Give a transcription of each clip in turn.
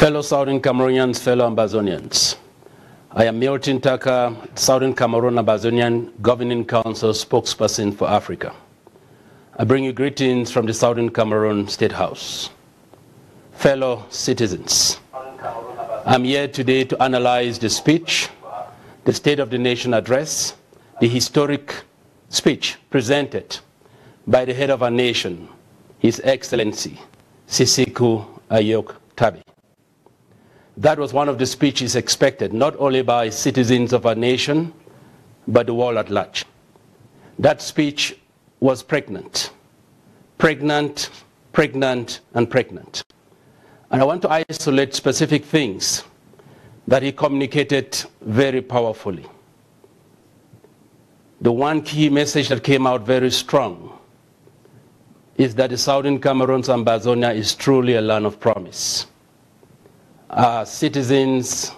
Fellow Southern Cameroonians, fellow Ambazonians, I am Milton Taka, Southern Cameroon Ambazonian Governing Council spokesperson for Africa. I bring you greetings from the Southern Cameroon State House. Fellow citizens, I'm here today to analyze the speech, the State of the Nation address, the historic speech presented by the head of our nation, His Excellency, Sisiku Ayok Tabi. That was one of the speeches expected, not only by citizens of our nation, but the world at large. That speech was pregnant, pregnant, pregnant, and pregnant. And I want to isolate specific things that he communicated very powerfully. The one key message that came out very strong is that the Southern Cameroon's Ambazonia is truly a land of promise. Our citizens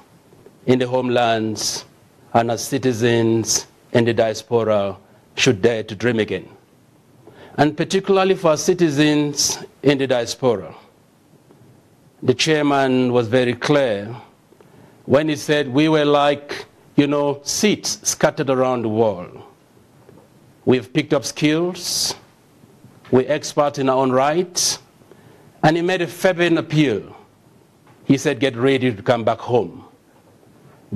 in the homelands and our citizens in the diaspora should dare to dream again. And particularly for our citizens in the diaspora, the chairman was very clear when he said we were like, seeds scattered around the world. We've picked up skills, we're experts in our own right, and he made a fervent appeal. He said, get ready to come back home.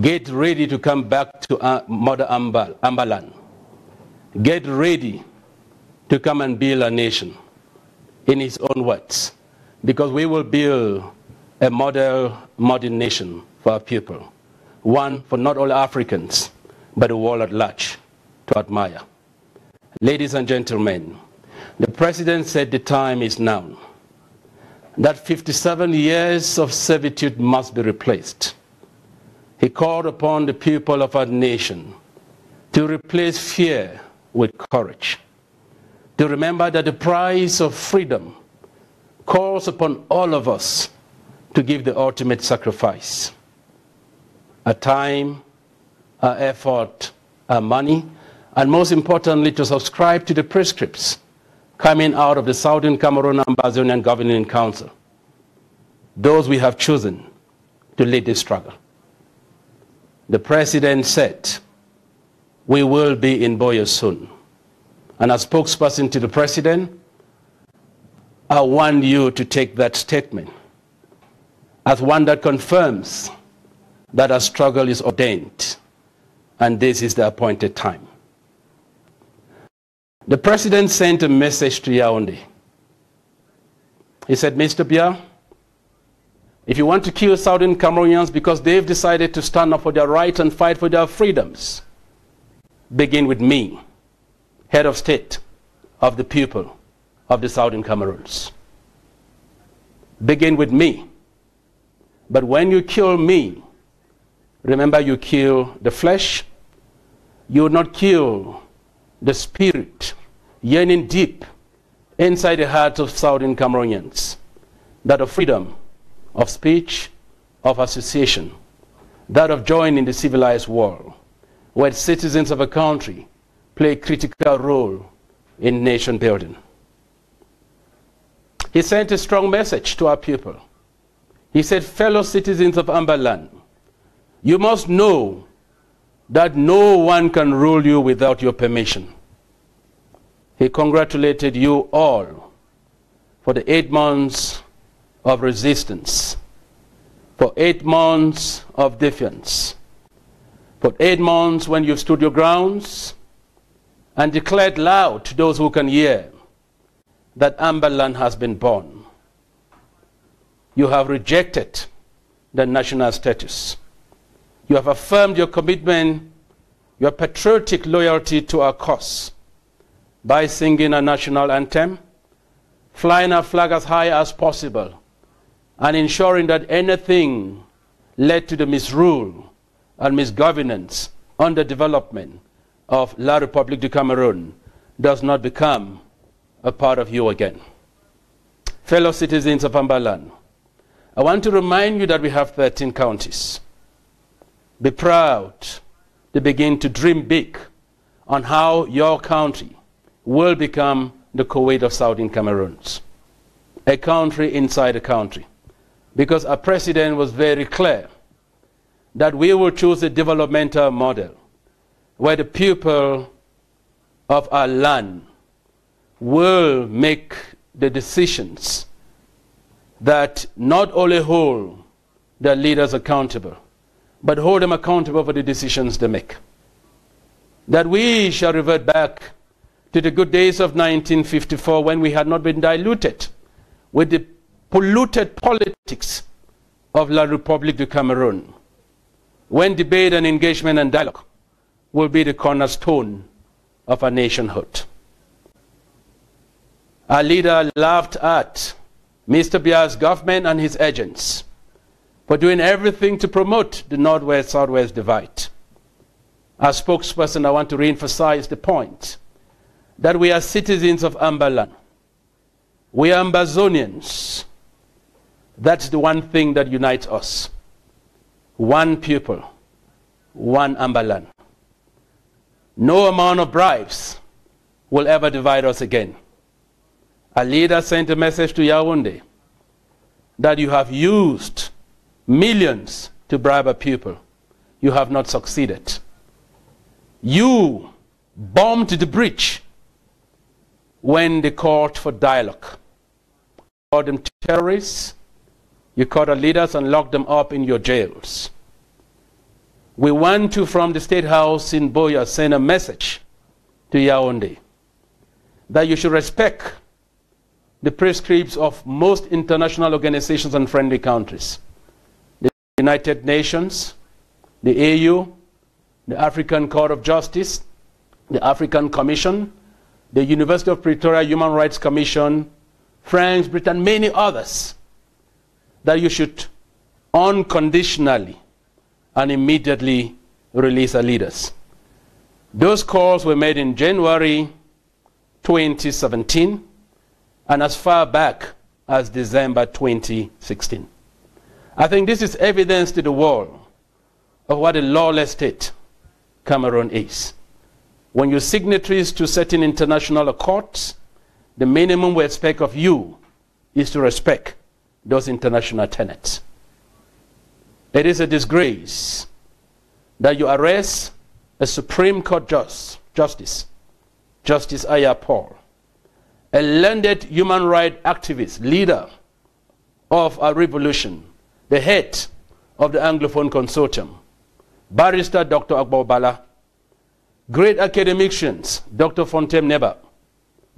Get ready to come back to Mother Ambaland. Get ready to come and build a nation, in his own words, because we will build a model modern nation for our people, one for not only Africans, but the world at large to admire. Ladies and gentlemen, the President said the time is now. That 57 years of servitude must be replaced. He called upon the people of our nation to replace fear with courage, to remember that the price of freedom calls upon all of us to give the ultimate sacrifice. Our time, our effort, our money, and most importantly, to subscribe to the prescripts coming out of the Southern Cameroon Ambazonian Governing Council, those we have chosen to lead this struggle. The President said, we will be in Buea soon. And as spokesperson to the President, I want you to take that statement as one that confirms that our struggle is ordained, and this is the appointed time. The President sent a message to Yaoundé. He said, Mr. Buea, if you want to kill Southern Cameroonians because they've decided to stand up for their rights and fight for their freedoms, begin with me, head of state of the people of the Southern Cameroons. Begin with me. But when you kill me, remember you kill the flesh, you will not kill the spirit yearning deep inside the hearts of Southern Cameroonians, that of freedom, of speech, of association, that of joining the civilized world, where citizens of a country play a critical role in nation building. He sent a strong message to our people. He said, fellow citizens of Ambaland, you must know that no one can rule you without your permission. He congratulated you all for the 8 months of resistance, for 8 months of defiance, for 8 months when you've stood your grounds and declared loud to those who can hear that Ambaland has been born. You have rejected the national status. You have affirmed your commitment, your patriotic loyalty to our cause by singing a national anthem, flying our flag as high as possible, and ensuring that anything led to the misrule and misgovernance, underdevelopment of La République du Cameroon does not become a part of you again. Fellow citizens of Ambaland, I want to remind you that we have 13 counties. Be proud to begin to dream big on how your country will become the Kuwait of Southern Cameroons, a country inside a country, because our president was very clear that we will choose a developmental model where the people of our land will make the decisions that not only hold their leaders accountable, but hold them accountable for the decisions they make. That we shall revert back to the good days of 1954 when we had not been diluted with the polluted politics of La République du Cameroon, when debate and engagement and dialogue will be the cornerstone of our nationhood. Our leader laughed at Mr. Buea's government and his agents for doing everything to promote the Northwest-Southwest divide. As spokesperson, I want to re-emphasize the point that we are citizens of Ambaland. We are Ambazonians. That's the one thing that unites us. One people, one Ambaland. No amount of bribes will ever divide us again. A leader sent a message to Yaoundé that you have used millions to bribe a people. You have not succeeded. You bombed the bridge when they called for dialogue. You called them terrorists. You caught our leaders and locked them up in your jails. We want to, from the State House in Buea, send a message to Yaoundé that you should respect the prescripts of most international organizations and friendly countries. The United Nations, the AU, the African Court of Justice, the African Commission, the University of Pretoria Human Rights Commission, France, Britain, many others, that you should unconditionally and immediately release our leaders. Those calls were made in January 2017 and as far back as December 2016. I think this is evidence to the world of what a lawless state Cameroon is. When you're signatories to certain international accords, the minimum we expect of you is to respect those international tenets. It is a disgrace that you arrest a Supreme Court Justice Aya Paul, a learned human rights activist, leader of our revolution, the head of the Anglophone Consortium, Barrister Dr. Agbobala, great academicians, Dr. Fontem Neba,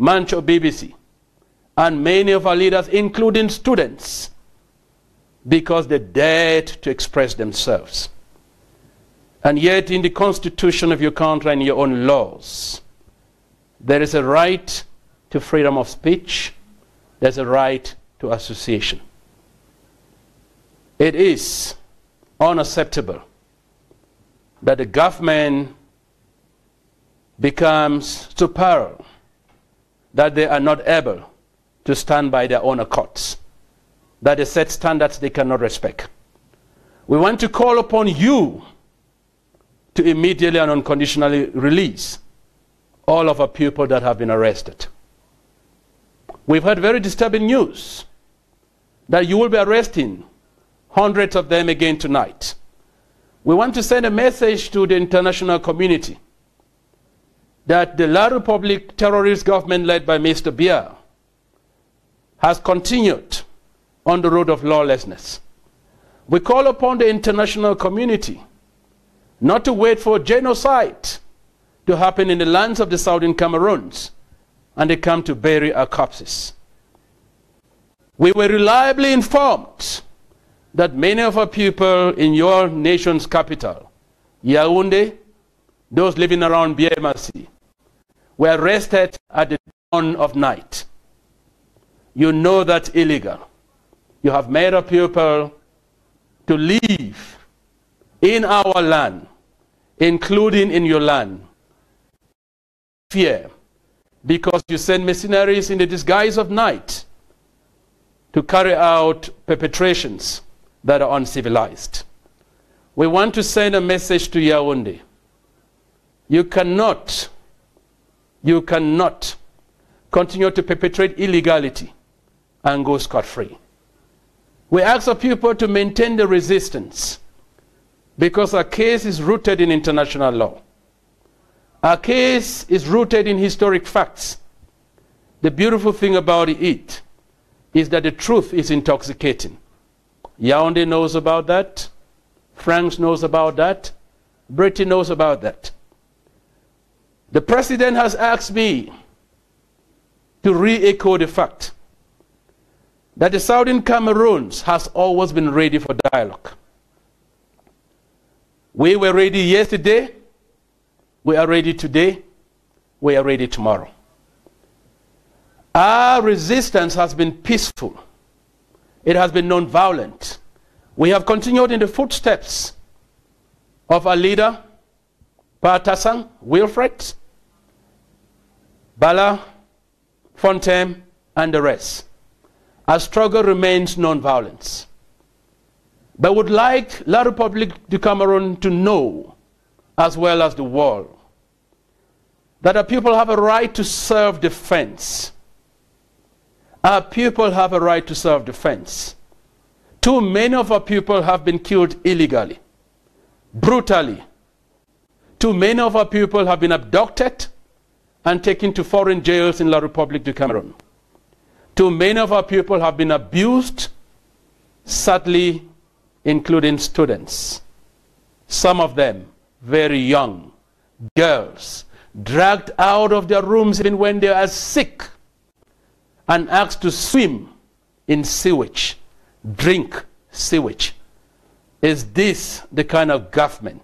Mancho BBC, and many of our leaders, including students, because they dared to express themselves. And yet in the constitution of your country and your own laws, there is a right to freedom of speech, there's a right to association. It is unacceptable that the government becomes so powerful that they are not able to stand by their own accords, that they set standards they cannot respect. We want to call upon you to immediately and unconditionally release all of our people that have been arrested. We've heard very disturbing news that you will be arresting hundreds of them again tonight. We want to send a message to the international community that the La République terrorist government led by Mr. Buea has continued on the road of lawlessness. We call upon the international community not to wait for genocide to happen in the lands of the southern Cameroons and they come to bury our corpses. We were reliably informed that many of our people in your nation's capital, Yaoundé, those living around Buea, were arrested at the dawn of night. You know that's illegal. You have made our people to live in our land, including in your land, fear, because you send mercenaries in the disguise of night to carry out perpetrations that are uncivilized. We want to send a message to Yaoundé. You cannot continue to perpetrate illegality and go scot-free. We ask our people to maintain the resistance because our case is rooted in international law. Our case is rooted in historic facts. The beautiful thing about it is that the truth is intoxicating. Yaoundé knows about that. France knows about that. Britain knows about that. The president has asked me to re-echo the fact that the Southern Cameroons has always been ready for dialogue. We were ready yesterday, we are ready today, we are ready tomorrow. Our resistance has been peaceful. It has been non-violent. We have continued in the footsteps of our leader, Patasang, Wilfred, Bala, Fontaine, and the rest. Our struggle remains non-violence. But would like La République du Cameroon to know, as well as the world, that our people have a right to self-defense. Our people have a right to self-defense. Too many of our people have been killed illegally, brutally. Too many of our people have been abducted and taken to foreign jails in La République du Cameroon. Too many of our people have been abused, sadly, including students. Some of them very young, girls, dragged out of their rooms even when they are sick and asked to swim in sewage, drink sewage. Is this the kind of government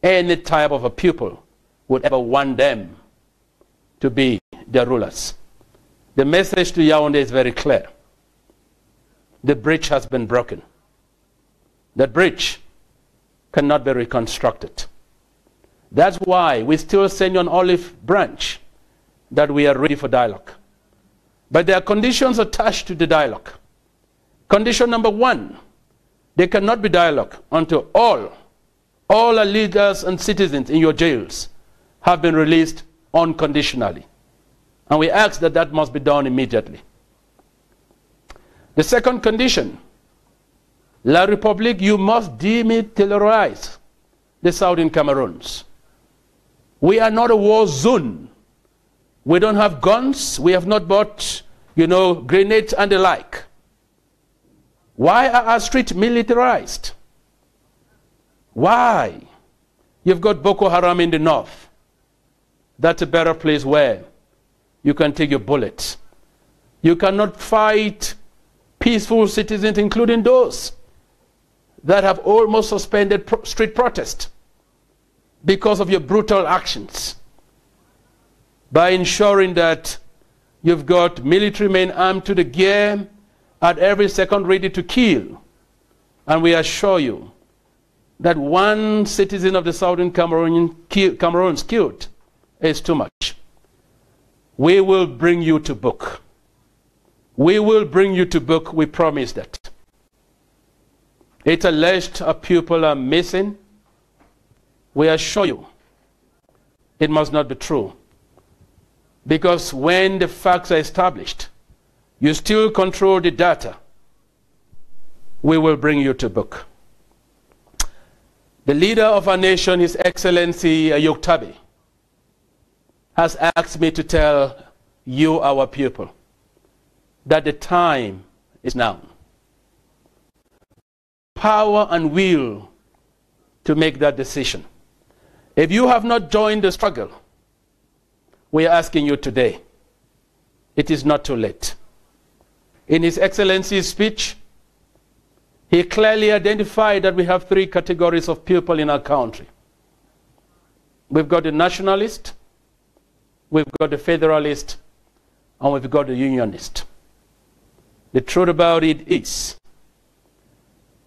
any type of a people would ever want them to be their rulers? The message to Yaoundé is very clear. The bridge has been broken. That bridge cannot be reconstructed. That's why we still send you an olive branch that we are ready for dialogue. But there are conditions attached to the dialogue. Condition number one, there cannot be dialogue until all our leaders and citizens in your jails have been released unconditionally. And we ask that that must be done immediately. The second condition, La République, you must demilitarize the Southern Cameroons. We are not a war zone. We don't have guns. We have not bought, grenades and the like. Why are our streets militarized? Why? You've got Boko Haram in the north. That's a better place where you can take your bullets. You cannot fight peaceful citizens, including those that have almost suspended street protest because of your brutal actions. By ensuring that you've got military men armed to the gear at every second ready to kill. And we assure you that one citizen of the Southern Cameroons killed is too much. We will bring you to book. We will bring you to book, we promise that. It's alleged our people are missing. We assure you it must not be true. Because when the facts are established, you still control the data. We will bring you to book. The leader of our nation, His Excellency Yoktabe, has asked me to tell you, our people, that the time is now. Power and will to make that decision. If you have not joined the struggle, we are asking you today, it is not too late. In His Excellency's speech, he clearly identified that we have three categories of people in our country. We've got the nationalist, we've got the federalist, and we've got the unionist. The truth about it is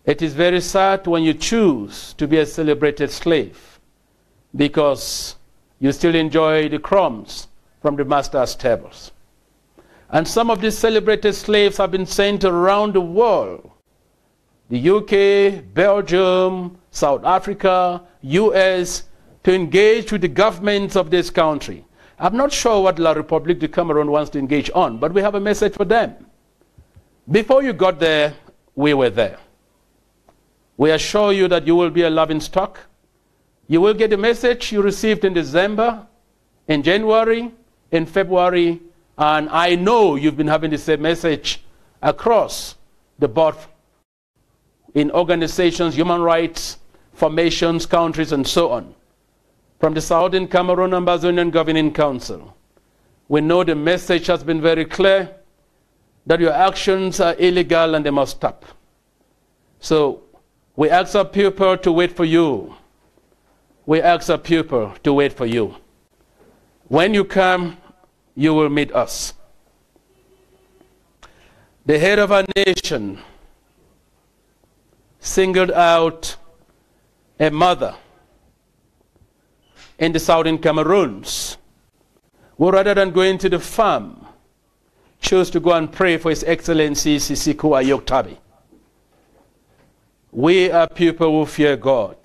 very sad when you choose to be a celebrated slave because you still enjoy the crumbs from the master's tables. And some of these celebrated slaves have been sent around the world. The UK, Belgium, South Africa, US, to engage with the governments of this country. I'm not sure what La République du Cameroun wants to engage on, but we have a message for them. Before you got there, we were there. We assure you that you will be a loving stock. You will get the message you received in December, in January, in February, and I know you've been having the same message across the board in organizations, human rights, formations, countries, and so on. From the Southern Cameroon Ambazonian Governing Council, we know the message has been very clear that your actions are illegal and they must stop. So we ask our people to wait for you. We ask our people to wait for you. When you come, you will meet us. The head of our nation singled out a mother in the southern Cameroons who, rather than going to the farm, chose to go and pray for His Excellency Sisiku Ayoktabi. We are people who fear God.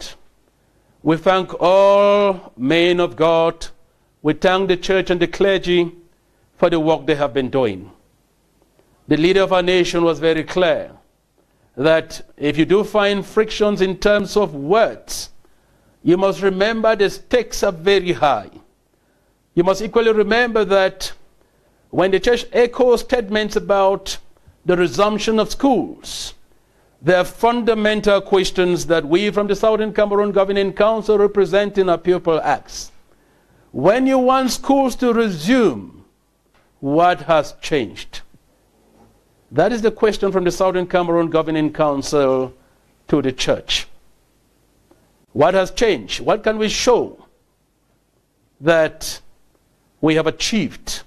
We thank all men of God. We thank the church and the clergy for the work they have been doing. The leader of our nation was very clear that if you do find frictions in terms of words, you must remember the stakes are very high. You must equally remember that when the church echoes statements about the resumption of schools, there are fundamental questions that we from the Southern Cameroon Governing Council representing our people ask. When you want schools to resume, what has changed? That is the question from the Southern Cameroon Governing Council to the church. What has changed? What can we show that we have achieved?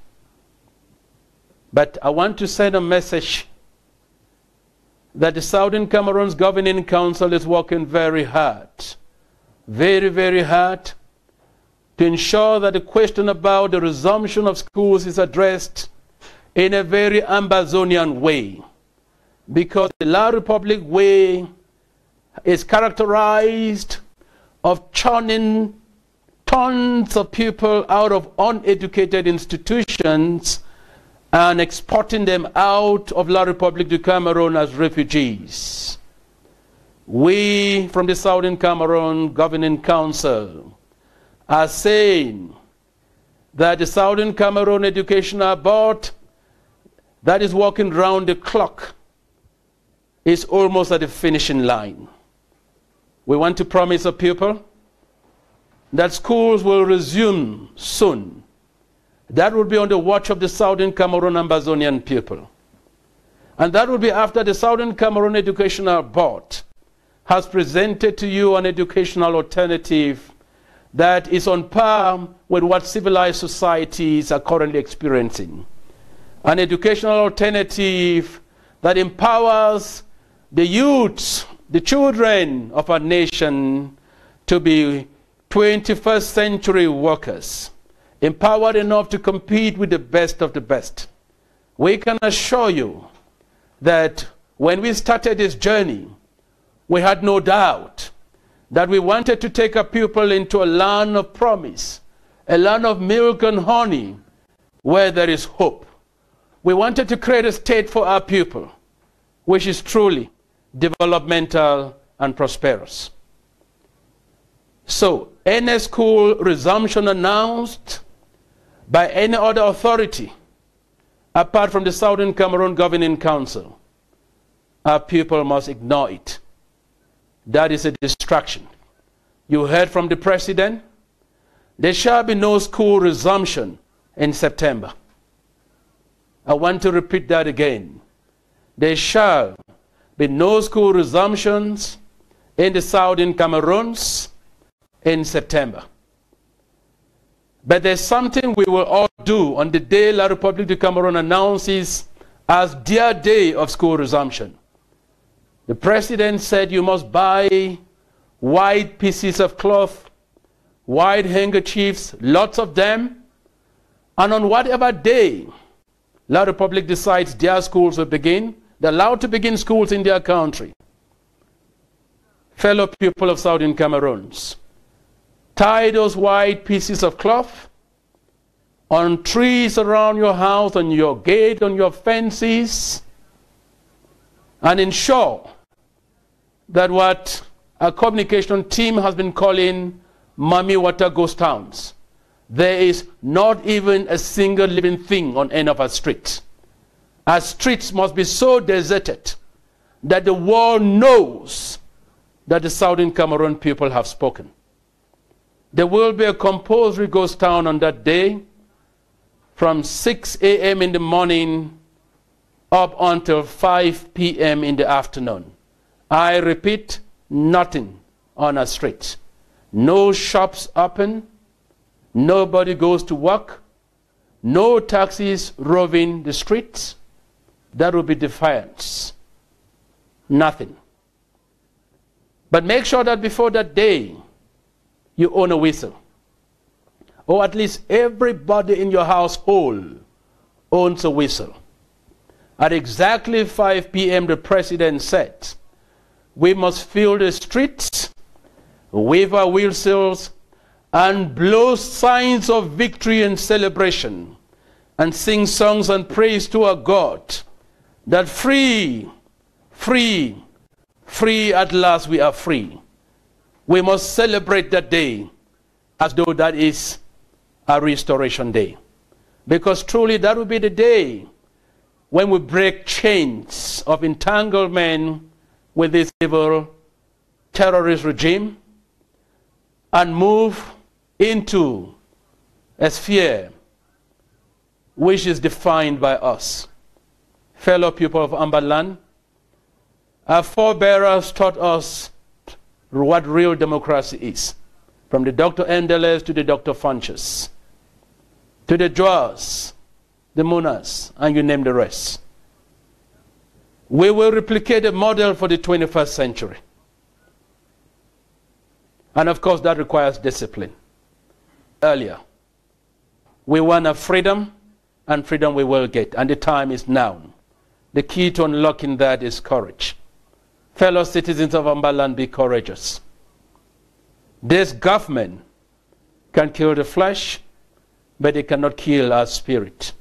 But I want to send a message that the Southern Cameroon's Governing Council is working very hard, very, very hard, to ensure that the question about the resumption of schools is addressed in a very Ambazonian way. Because the La Republic way is characterized of churning tons of people out of uneducated institutions and exporting them out of La Republic du Cameroon as refugees. We from the Southern Cameroon Governing Council are saying that the Southern Cameroon Educational Board that is working round the clock is almost at the finishing line. We want to promise our people that schools will resume soon. That will be on the watch of the Southern Cameroon Ambazonian people. And that will be after the Southern Cameroon Educational Board has presented to you an educational alternative that is on par with what civilized societies are currently experiencing. An educational alternative that empowers the youths, the children of our nation to be 21st century workers, empowered enough to compete with the best of the best. We can assure you that when we started this journey, we had no doubt that we wanted to take our people into a land of promise, a land of milk and honey, where there is hope. We wanted to create a state for our people, which is truly developmental and prosperous. So, any school resumption announced by any other authority, apart from the Southern Cameroon Governing Council, our people must ignore it. That is a distraction. You heard from the President, there shall be no school resumption in September. I want to repeat that again. There shall be no school resumptions in the Southern Cameroons in September. But there's something we will all do on the day La Republique du Cameroon announces as their day of school resumption. The President said you must buy white pieces of cloth, white handkerchiefs, lots of them, and on whatever day La Republique decides their schools will begin, they're allowed to begin schools in their country. Fellow people of Southern Cameroons, tie those white pieces of cloth on trees around your house, on your gate, on your fences. and ensure that what our communication team has been calling Mummy Water Ghost Towns, there is not even a single living thing on any of our streets. Our streets must be so deserted that the world knows that the Southern Cameroon people have spoken. There will be a compulsory ghost town on that day from 6 a.m. in the morning up until 5 p.m. in the afternoon. I repeat, nothing on our streets. No shops open, nobody goes to work, no taxis roving the streets. That will be defiance. Nothing. But make sure that before that day, you own a whistle. Or at least everybody in your household owns a whistle. At exactly 5 p.m., the president said, we must fill the streets, wave our whistles, and blow signs of victory and celebration, and sing songs and praise to our God, that free, free, free at last we are free. We must celebrate that day as though that is a restoration day. Because truly that will be the day when we break chains of entanglement with this evil terrorist regime and move into a sphere which is defined by us. Fellow people of Ambaland, our forebears taught us what real democracy is. From the Dr. Endeles to the Dr. Funches, to the Joas, the Munas, and you name the rest. We will replicate a model for the 21st century. And of course, that requires discipline. Earlier, we want a freedom, and freedom we will get, and the time is now. The key to unlocking that is courage. Fellow citizens of Ambaland, be courageous. This government can kill the flesh, but it cannot kill our spirit.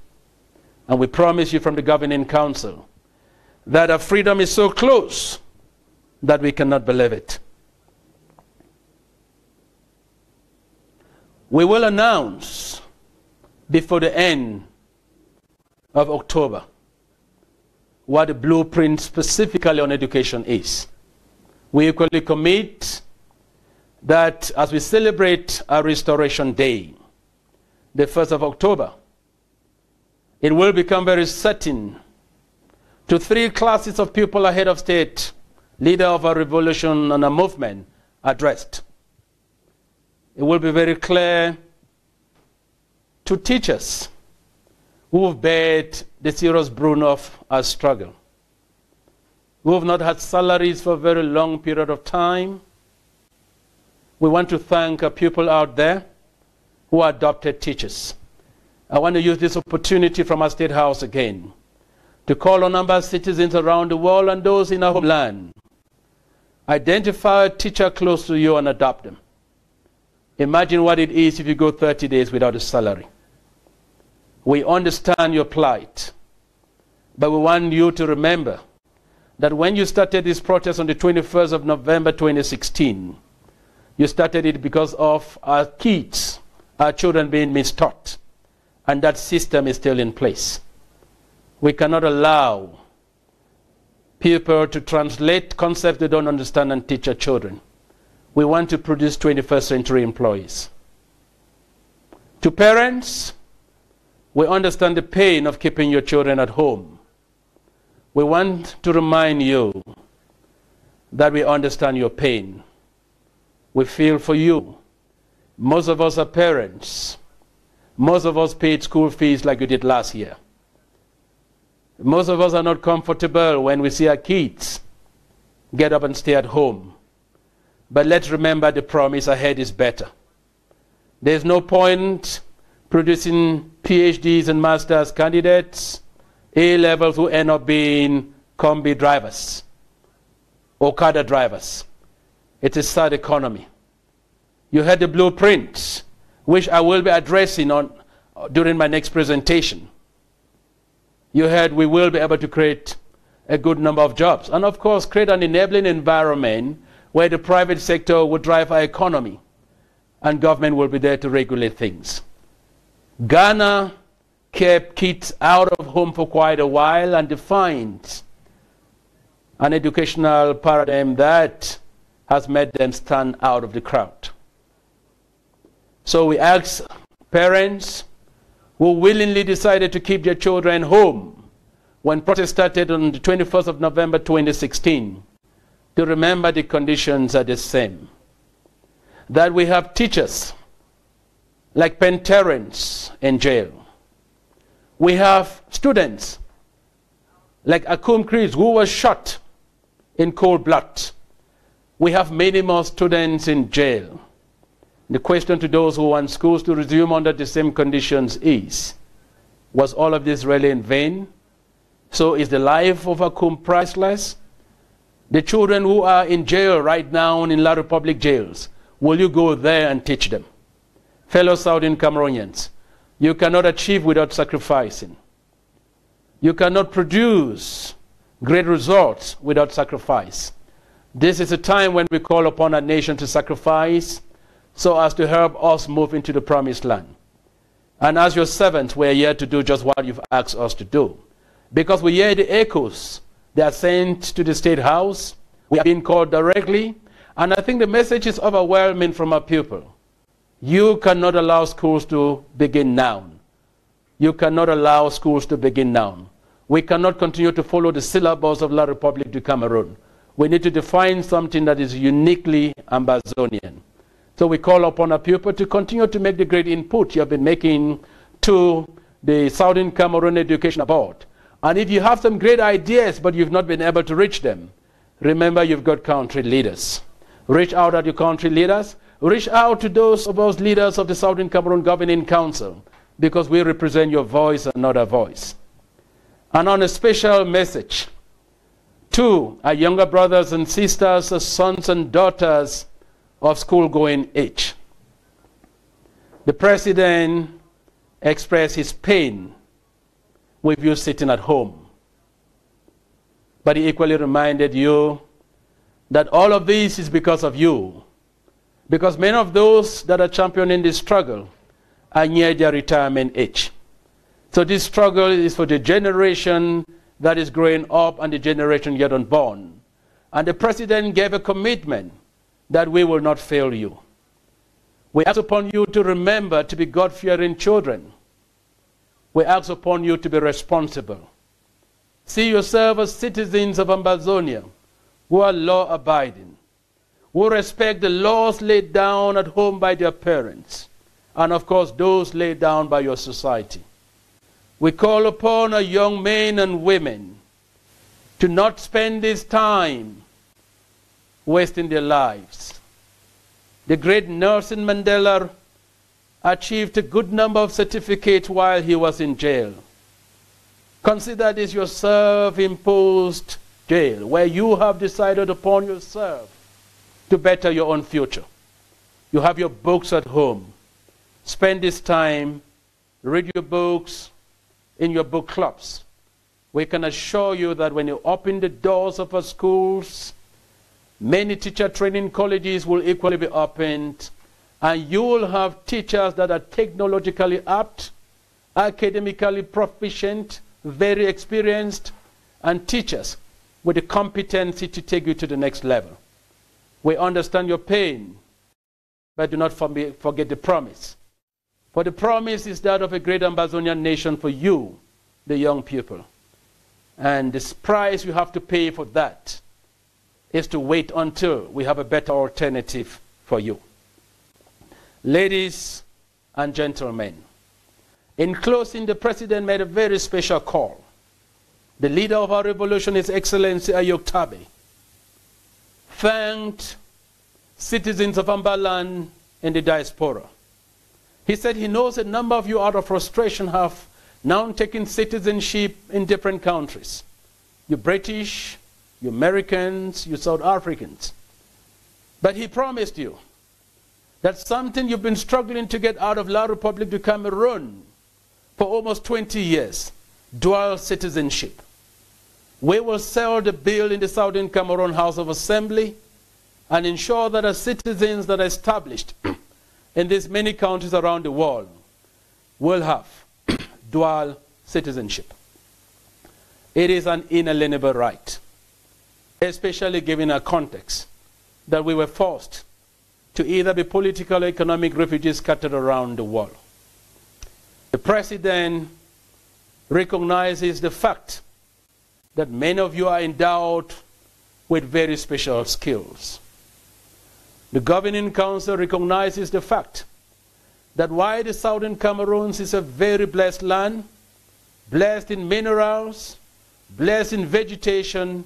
And we promise you from the governing council that our freedom is so close that we cannot believe it. We will announce before the end of October what the blueprint specifically on education is. We equally commit that as we celebrate our Restoration Day, the 1st of October, it will become very certain to 3 classes of people ahead of state, leader of a revolution and a movement, addressed. It will be very clear to teachers who have bared the serious brunt of our struggle, who have not had salaries for a very long period of time. We want to thank our people out there who are adopted teachers. I want to use this opportunity from our State House again to call on our citizens around the world and those in our homeland. Identify a teacher close to you and adopt them. Imagine what it is if you go 30 days without a salary. We understand your plight, but we want you to remember that when you started this protest on the 21st of November 2016, you started it because of our kids, our children being mistaught, and that system is still in place. We cannot allow people to translate concepts they don't understand and teach our children. We want to produce 21st century employees. To parents, we understand the pain of keeping your children at home. We want to remind you that we understand your pain. We feel for you. Most of us are parents. Most of us paid school fees like we did last year. Most of us are not comfortable when we see our kids get up and stay at home. But let's remember the promise ahead is better. There's no point producing PhDs and master's candidates, A-levels who end up being combi drivers, Okada drivers. It's a sad economy. You had the blueprints, which I will be addressing during my next presentation. You heard we will be able to create a good number of jobs. And of course, create an enabling environment where the private sector would drive our economy and government will be there to regulate things. Ghana kept kids out of home for quite a while and defined an educational paradigm that has made them stand out of the crowd. So we ask parents who willingly decided to keep their children home when protests started on the 21st of November 2016 to remember the conditions are the same. That we have teachers like parents in jail. We have students like Akum Chris who was shot in cold blood. We have many more students in jail. The question to those who want schools to resume under the same conditions is, was all of this really in vain? So is the life of Akum priceless? The children who are in jail right now in La Republic jails, will you go there and teach them? Fellow Southern Cameroonians, you cannot achieve without sacrificing. You cannot produce great results without sacrifice. This is a time when we call upon our nation to sacrifice so as to help us move into the promised land. And as your servants, we are here to do just what you've asked us to do. Because we hear the echoes. They are sent to the State House. We are being called directly. And I think the message is overwhelming from our people. You cannot allow schools to begin now. You cannot allow schools to begin now. We cannot continue to follow the syllabus of La Republique du Cameroon. We need to define something that is uniquely Ambazonian. So we call upon our people to continue to make the great input you have been making to the Southern Cameroon Education Board. And if you have some great ideas but you've not been able to reach them, remember you've got country leaders. Reach out at your country leaders. Reach out to those of us leaders of the Southern Cameroon Governing Council, because we represent your voice and not our voice. And on a special message to our younger brothers and sisters, our sons and daughters of school-going age. The President expressed his pain with you sitting at home. But he equally reminded you that all of this is because of you. Because many of those that are championing this struggle are near their retirement age. So this struggle is for the generation that is growing up and the generation yet unborn. And the President gave a commitment that we will not fail you. We ask upon you to remember to be God-fearing children. We ask upon you to be responsible. See yourself as citizens of Ambazonia who are law-abiding, who respect the laws laid down at home by their parents, and of course those laid down by your society. We call upon our young men and women to not spend this time wasting their lives. The great Nelson Mandela achieved a good number of certificates while he was in jail. Consider this your self-imposed jail, where you have decided upon yourself to better your own future. You have your books at home. Spend this time, read your books in your book clubs. We can assure you that when you open the doors of our schools, many teacher training colleges will equally be opened, and you will have teachers that are technologically apt, academically proficient, very experienced, and teachers with the competency to take you to the next level. We understand your pain, but do not forget the promise. For the promise is that of a great Ambazonian nation for you, the young people. And the price you have to pay for that is to wait until we have a better alternative for you. Ladies and gentlemen, in closing, the President made a very special call. The leader of our revolution, His Excellency Ayok Tabe, thanked citizens of Ambaland in the diaspora. He said he knows a number of you out of frustration have now taken citizenship in different countries. You British, you Americans, you South Africans. But he promised you that something you've been struggling to get out of La Republique du Cameroon for almost 20 years, dual citizenship. We will sell the bill in the Southern Cameroon House of Assembly and ensure that the citizens that are established in these many countries around the world will have dual citizenship. It is an inalienable right, especially given our context that we were forced to either be political or economic refugees scattered around the world. The President recognizes the fact that many of you are endowed with very special skills. The Governing Council recognizes the fact that while the Southern Cameroons is a very blessed land, blessed in minerals, blessed in vegetation,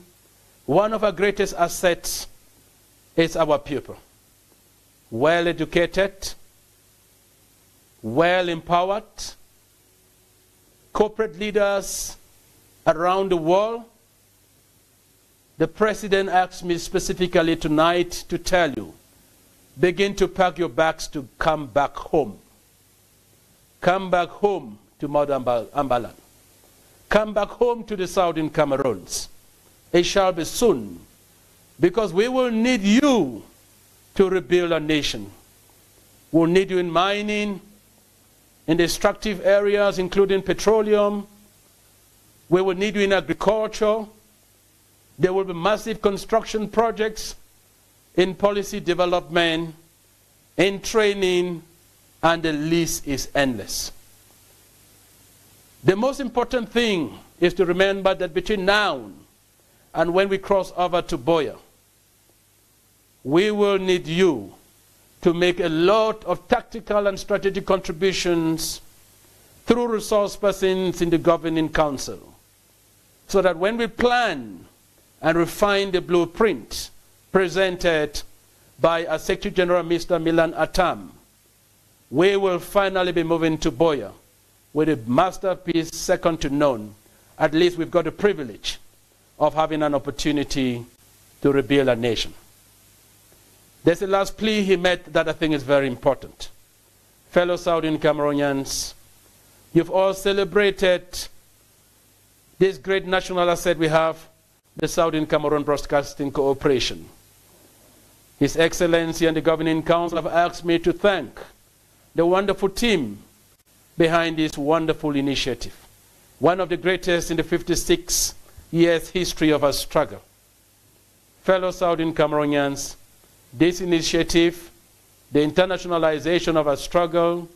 one of our greatest assets is our people. Well educated, well empowered, corporate leaders around the world. The President asked me specifically tonight to tell you, begin to pack your bags to come back home. Come back home to Mother Ambaland. Come back home to the Southern Cameroons. It shall be soon, because we will need you to rebuild our nation. We'll need you in mining, in the extractive areas, including petroleum. We will need you in agriculture. There will be massive construction projects in policy development, in training, and the list is endless. The most important thing is to remember that between now and when we cross over to Buea, we will need you to make a lot of tactical and strategic contributions through resource persons in the Governing Council, so that when we plan and refine the blueprint presented by our Secretary General, Mr. Milan Atam, we will finally be moving to Buea with a masterpiece second to none. At least we've got the privilege of having an opportunity to rebuild a nation. There's a last plea he made that I think is very important. Fellow Southern Cameroonians, you've all celebrated this great national asset we have, the Southern Cameroon Broadcasting Corporation. His Excellency and the Governing Council have asked me to thank the wonderful team behind this wonderful initiative, one of the greatest in the 56 years history of our struggle. Fellow Southern Cameroonians, this initiative, the internationalization of our struggle,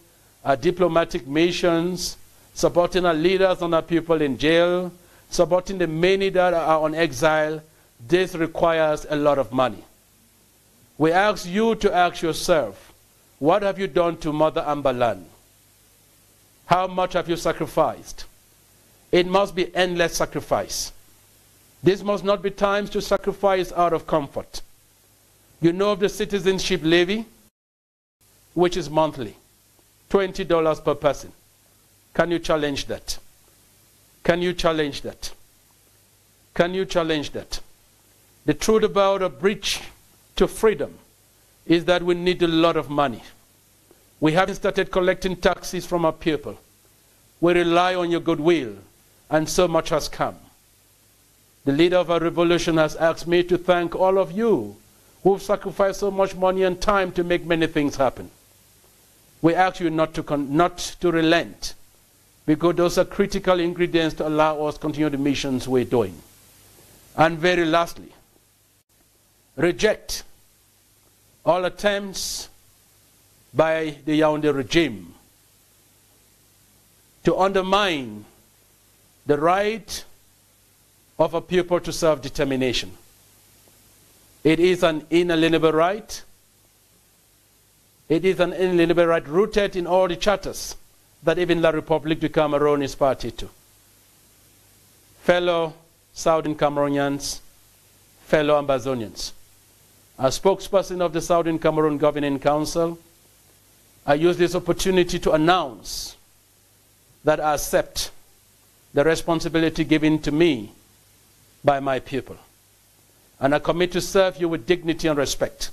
our diplomatic missions, supporting our leaders and our people in jail, supporting the many that are on exile, this requires a lot of money. We ask you to ask yourself, what have you done to Mother Ambaland? How much have you sacrificed? It must be endless sacrifice. This must not be times to sacrifice out of comfort. You know of the citizenship levy, which is monthly, $20 per person. Can you challenge that? Can you challenge that? Can you challenge that? The truth about a bridge to freedom is that we need a lot of money. We haven't started collecting taxes from our people. We rely on your goodwill, and so much has come. The leader of our revolution has asked me to thank all of you who've sacrificed so much money and time to make many things happen. We ask you not to relent, because those are critical ingredients to allow us to continue the missions we're doing. And very lastly, reject all attempts by the Yaoundé regime to undermine the right of a people to self-determination. It is an inalienable right. It is an inalienable right rooted in all the charters that even La République du Cameroon is party to. Fellow Southern Cameroonians, fellow Ambazonians, as spokesperson of the Southern Cameroon Governing Council, I use this opportunity to announce that I accept the responsibility given to me by my people. And I commit to serve you with dignity and respect.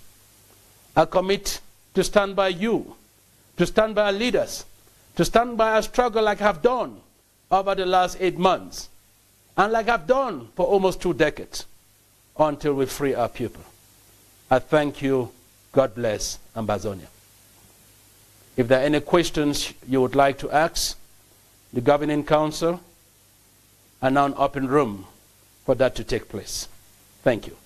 I commit to stand by you, to stand by our leaders, to stand by our struggle like I have done over the last 8 months, and like I've done for almost 2 decades, until we free our people. I thank you. God bless Ambazonia. If there are any questions you would like to ask the Governing Council, I now open room for that to take place. Thank you.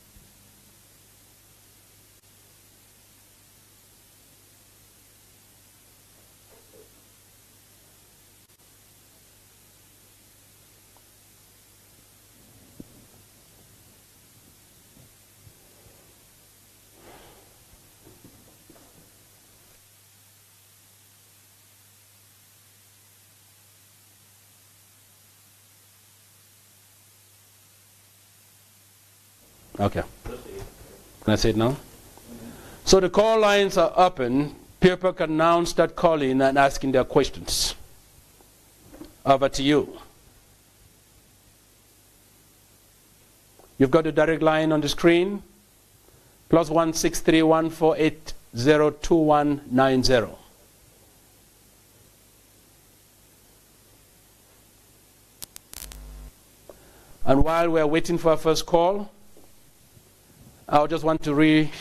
Okay. Can I say it now? So the call lines are open. People can now start calling and asking their questions. Over to you. You've got the direct line on the screen. +1 631 480 2190. And while we're waiting for our first call, I just want to re-echo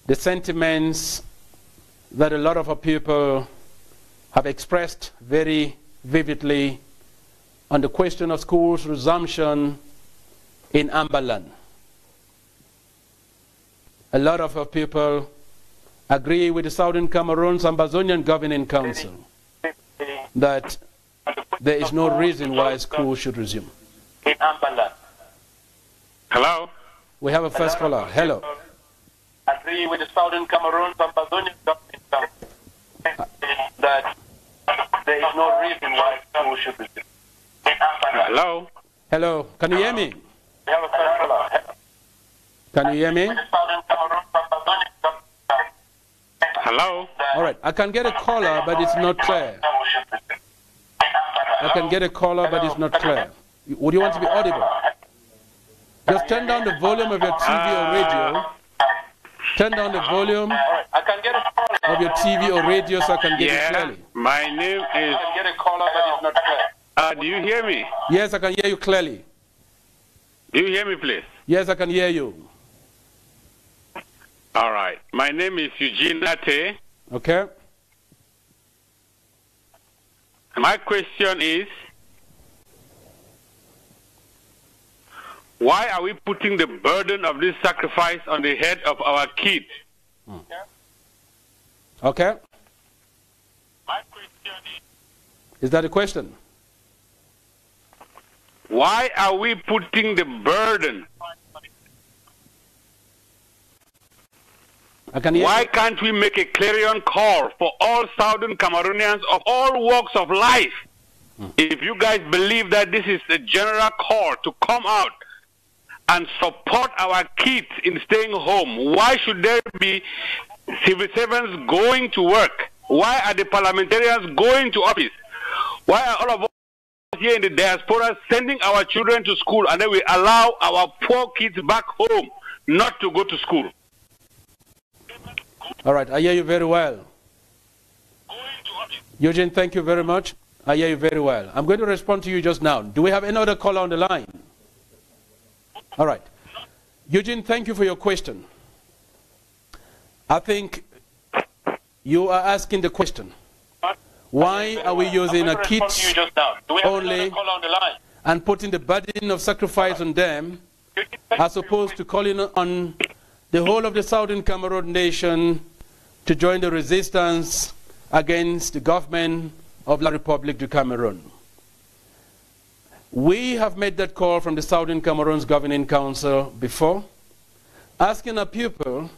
the sentiments that a lot of our people have expressed very vividly on the question of schools resumption in Ambaland. A lot of our people agree with the Southern Cameroons Ambazonian Governing Council that there is no reason why schools should resume. In Ambaland. Hello? We have a first caller. Hello. Agree with the Southern Cameroons Ambazonian Governing Council that there is no reason why schools should resume. Hello? Hello. Can you hear me? We have a first caller. Can you hear me? Hello? All right. I can get a caller, but it's not clear. I can get a caller, but it's not clear. Would you want to be audible? Just turn down the volume of your TV or radio. Turn down the volume of your TV or radio so I can get it clearly. My name is... I can get a caller, but it's not clear. Do you hear me? Yes, I can hear you clearly. Do you hear me, please? Yes, I can hear you. All right. My name is Eugene Ate. Okay. My question is, why are we putting the burden of this sacrifice on the head of our kids? Okay. My question is that a question? Why are we putting the burden? Why can't we make a clarion call for all Southern Cameroonians of all walks of life? If you guys believe that this is a general call to come out and support our kids in staying home, why should there be civil servants going to work? Why are the parliamentarians going to office? Why are all of us here in the diaspora sending our children to school, and then we allow our poor kids back home not to go to school? All right, I hear you very well. Eugene, thank you very much. I hear you very well. I'm going to respond to you just now. Do we have any other caller on the line? All right. Eugene, thank you for your question. I think you are asking the question, why are we using our kids only and putting the burden of sacrifice on them as opposed to calling on the whole of the Southern Cameroon nation to join the resistance against the government of La Republique du Cameroon? We have made that call from the Southern Cameroon's Governing Council before, asking our people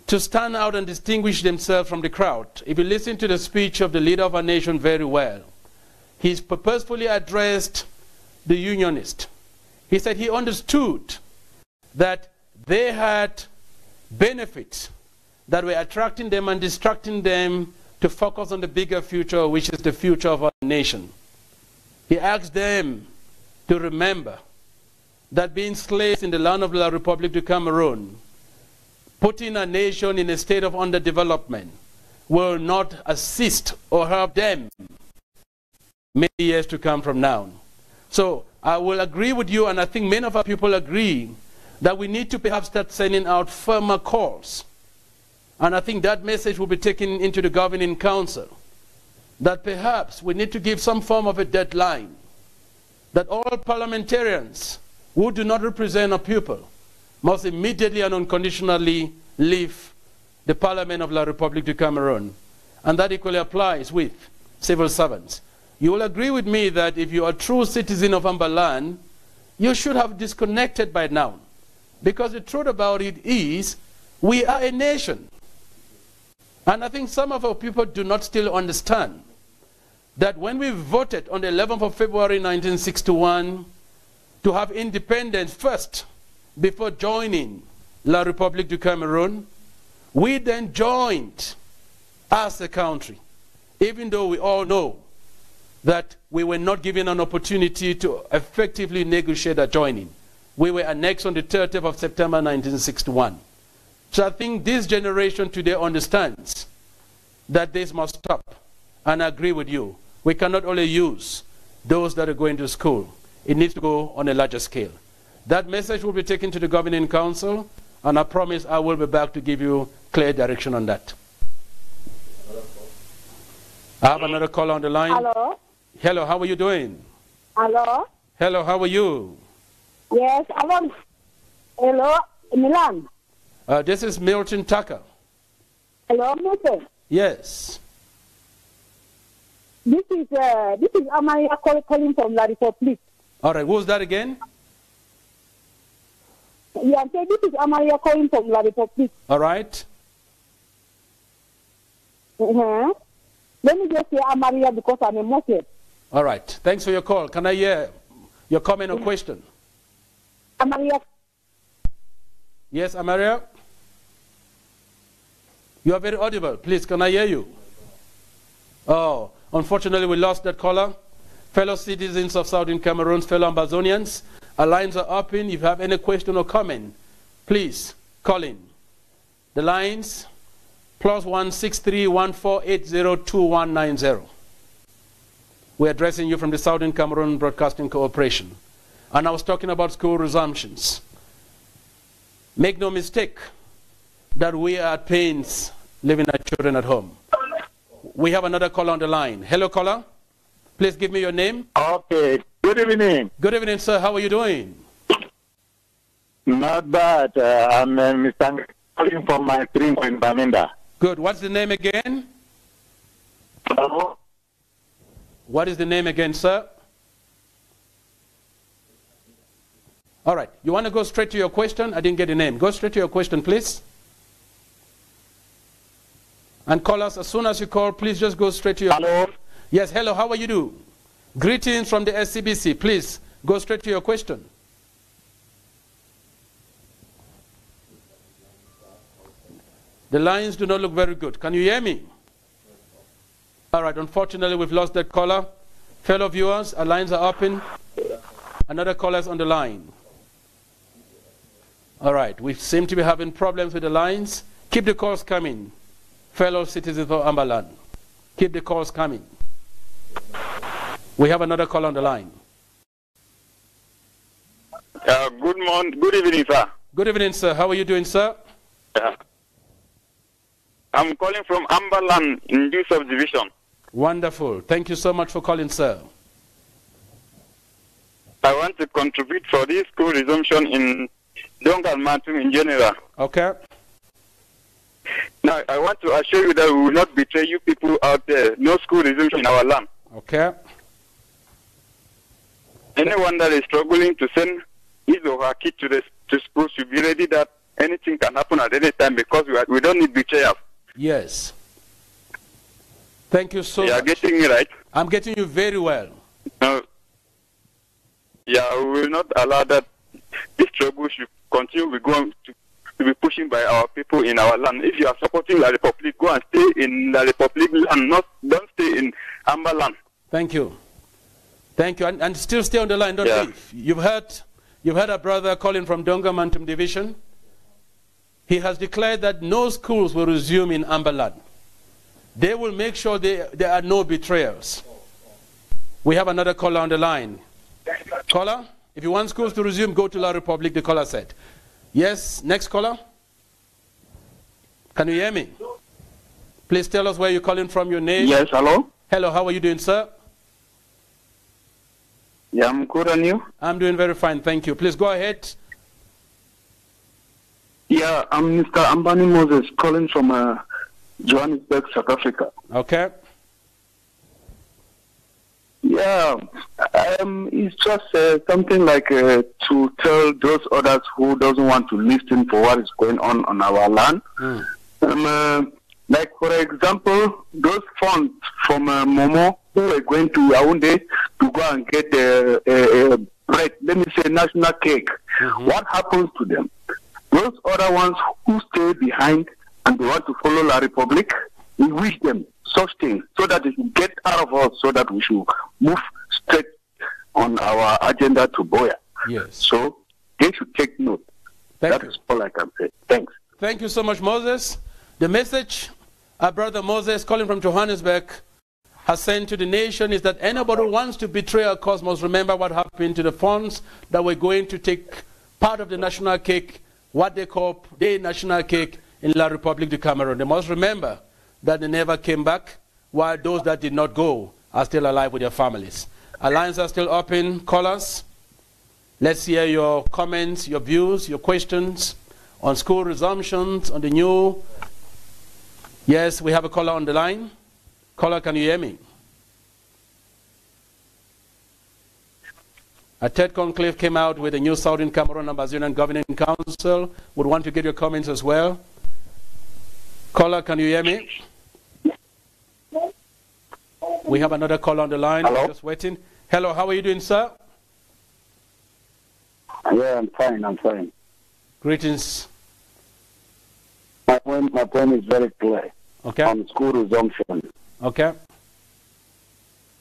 to stand out and distinguish themselves from the crowd. If you listen to the speech of the leader of our nation very well, he's purposefully addressed the unionists. He said he understood that they had benefits that were attracting them and distracting them to focus on the bigger future, which is the future of our nation. He asked them to remember that being slaves in the land of La Republique du Cameroon, putting a nation in a state of underdevelopment, will not assist or help them many years to come from now. So I will agree with you, and I think many of our people agree, that we need to perhaps start sending out firmer calls. And I think that message will be taken into the governing council, that perhaps we need to give some form of a deadline, that all parliamentarians who do not represent our people must immediately and unconditionally leave the Parliament of La République du Cameroon. And that equally applies with civil servants. You will agree with me that if you are a true citizen of Ambaland, you should have disconnected by now. Because the truth about it is, we are a nation. And I think some of our people do not still understand that when we voted on the 11th of February 1961 to have independence first before joining La République du Cameroon, we then joined as a country, even though we all know that we were not given an opportunity to effectively negotiate a joining. We were annexed on the 30th of September 1961. So I think this generation today understands that this must stop. And I agree with you. We cannot only use those that are going to school. It needs to go on a larger scale. That message will be taken to the governing council, and I promise I will be back to give you clear direction on that. I have another caller on the line. Hello. Hello, how are you doing? Hello. Hello, how are you? Yes, hello, Milan. This is Milton Taka. Hello, Milton. Yes. This is Amaya calling from La République. All right, who's that again? Yeah, this is Amaya calling from La République. All right. Let me just say Amaria because I'm a Muslim. All right. Thanks for your call. Can I hear your comment or question? Amaria. Yes, Amaria? You are very audible. Please, can I hear you? Oh, unfortunately, we lost that caller. Fellow citizens of Southern Cameroon, fellow Ambazonians, our lines are open. If you have any question or comment, please call in. The lines, +163 1480 2190. We're addressing you from the Southern Cameroon Broadcasting Corporation. And I was talking about school resumptions. Make no mistake that we are at pains leaving our children at home. We have another caller on the line. Hello, caller. Please give me your name. Okay. Good evening. Good evening, sir. How are you doing? Not bad. I'm Mr. calling from my stream in Baminda. Good. What's the name again? Hello? What is the name again, sir? All right. You want to go straight to your question? I didn't get the name. Go straight to your question, please. And call us as soon as you call. Please just go straight to your... Hello? Yes, hello. How are you doing? Greetings from the SCBC. Please go straight to your question. The lines do not look very good. Can you hear me? All right. Unfortunately, we've lost that caller. Fellow viewers, our lines are open. Another caller is on the line. All right. We seem to be having problems with the lines. Keep the calls coming, fellow citizens of Ambaland. Keep the calls coming. We have another call on the line. Good morning. Good evening, sir. Good evening, sir. How are you doing, sir? I'm calling from Ambaland in due subdivision. Wonderful. Thank you so much for calling, sir. I want to contribute for this school resumption in Dongal Matum in general. Okay. Now, I want to assure you that we will not betray you people out there. No school resumption in our land. Okay. Anyone that is struggling to send his or her kid to school should be ready that anything can happen at any time because we don't need betrayal. Yes. Thank you so much. You are getting me right? I'm getting you very well. No. Yeah, we will not allow that this struggle should continue. We're going to be pushing by our people in our land. If you are supporting La République, go and stay in La République land, don't stay in Ambaland. Thank you. Thank you. And still stay on the line, don't leave. You've heard a brother calling from Donga Mantum Division. He has declared that no schools will resume in Ambaland. They will make sure there are no betrayals. We have another caller on the line. Caller, if you want schools to resume, go to La Republique, the caller said. Yes, next caller. Can you hear me? Please tell us where you're calling from, your name. Yes, hello? Hello, how are you doing, sir? Yeah, I'm good, and you? I'm doing very fine, thank you. Please go ahead. Yeah, I'm Mr. Ambani Moses, calling from Johannesburg, South Africa. Okay. Yeah, it's just something like to tell those others who doesn't want to listen for what is going on our land. Like, for example, those funds from Momo who are going to Yaoundé to go and get bread, let me say national cake. What happens to them? Those other ones who stay behind and they want to follow La Republique, we wish them such things so that they should get out of us, so that we should move straight on our agenda to Buea. Yes. So they should take note. That is all I can say. Thanks. Thank you so much, Moses. The message our brother Moses, calling from Johannesburg, has sent to the nation is that anybody who wants to betray our cause must remember what happened to the funds that were going to take part of the national cake, what they call the national cake in La Republique du Cameroon. They must remember that they never came back, while those that did not go are still alive with their families. Our lines are still open. Call us. Let's hear your comments, your views, your questions on school resumptions, on the new. Yes, we have a caller on the line. Caller, can you hear me? A third conclave came out with a new Southern Cameroon Ambazonia Governing Council. Would want to get your comments as well. Caller, can you hear me? We have another caller on the line. Hello? Just waiting. Hello, how are you doing, sir? Yeah, I'm fine. I'm fine. Greetings. My point is very clear. Okay. On school resumption. Okay.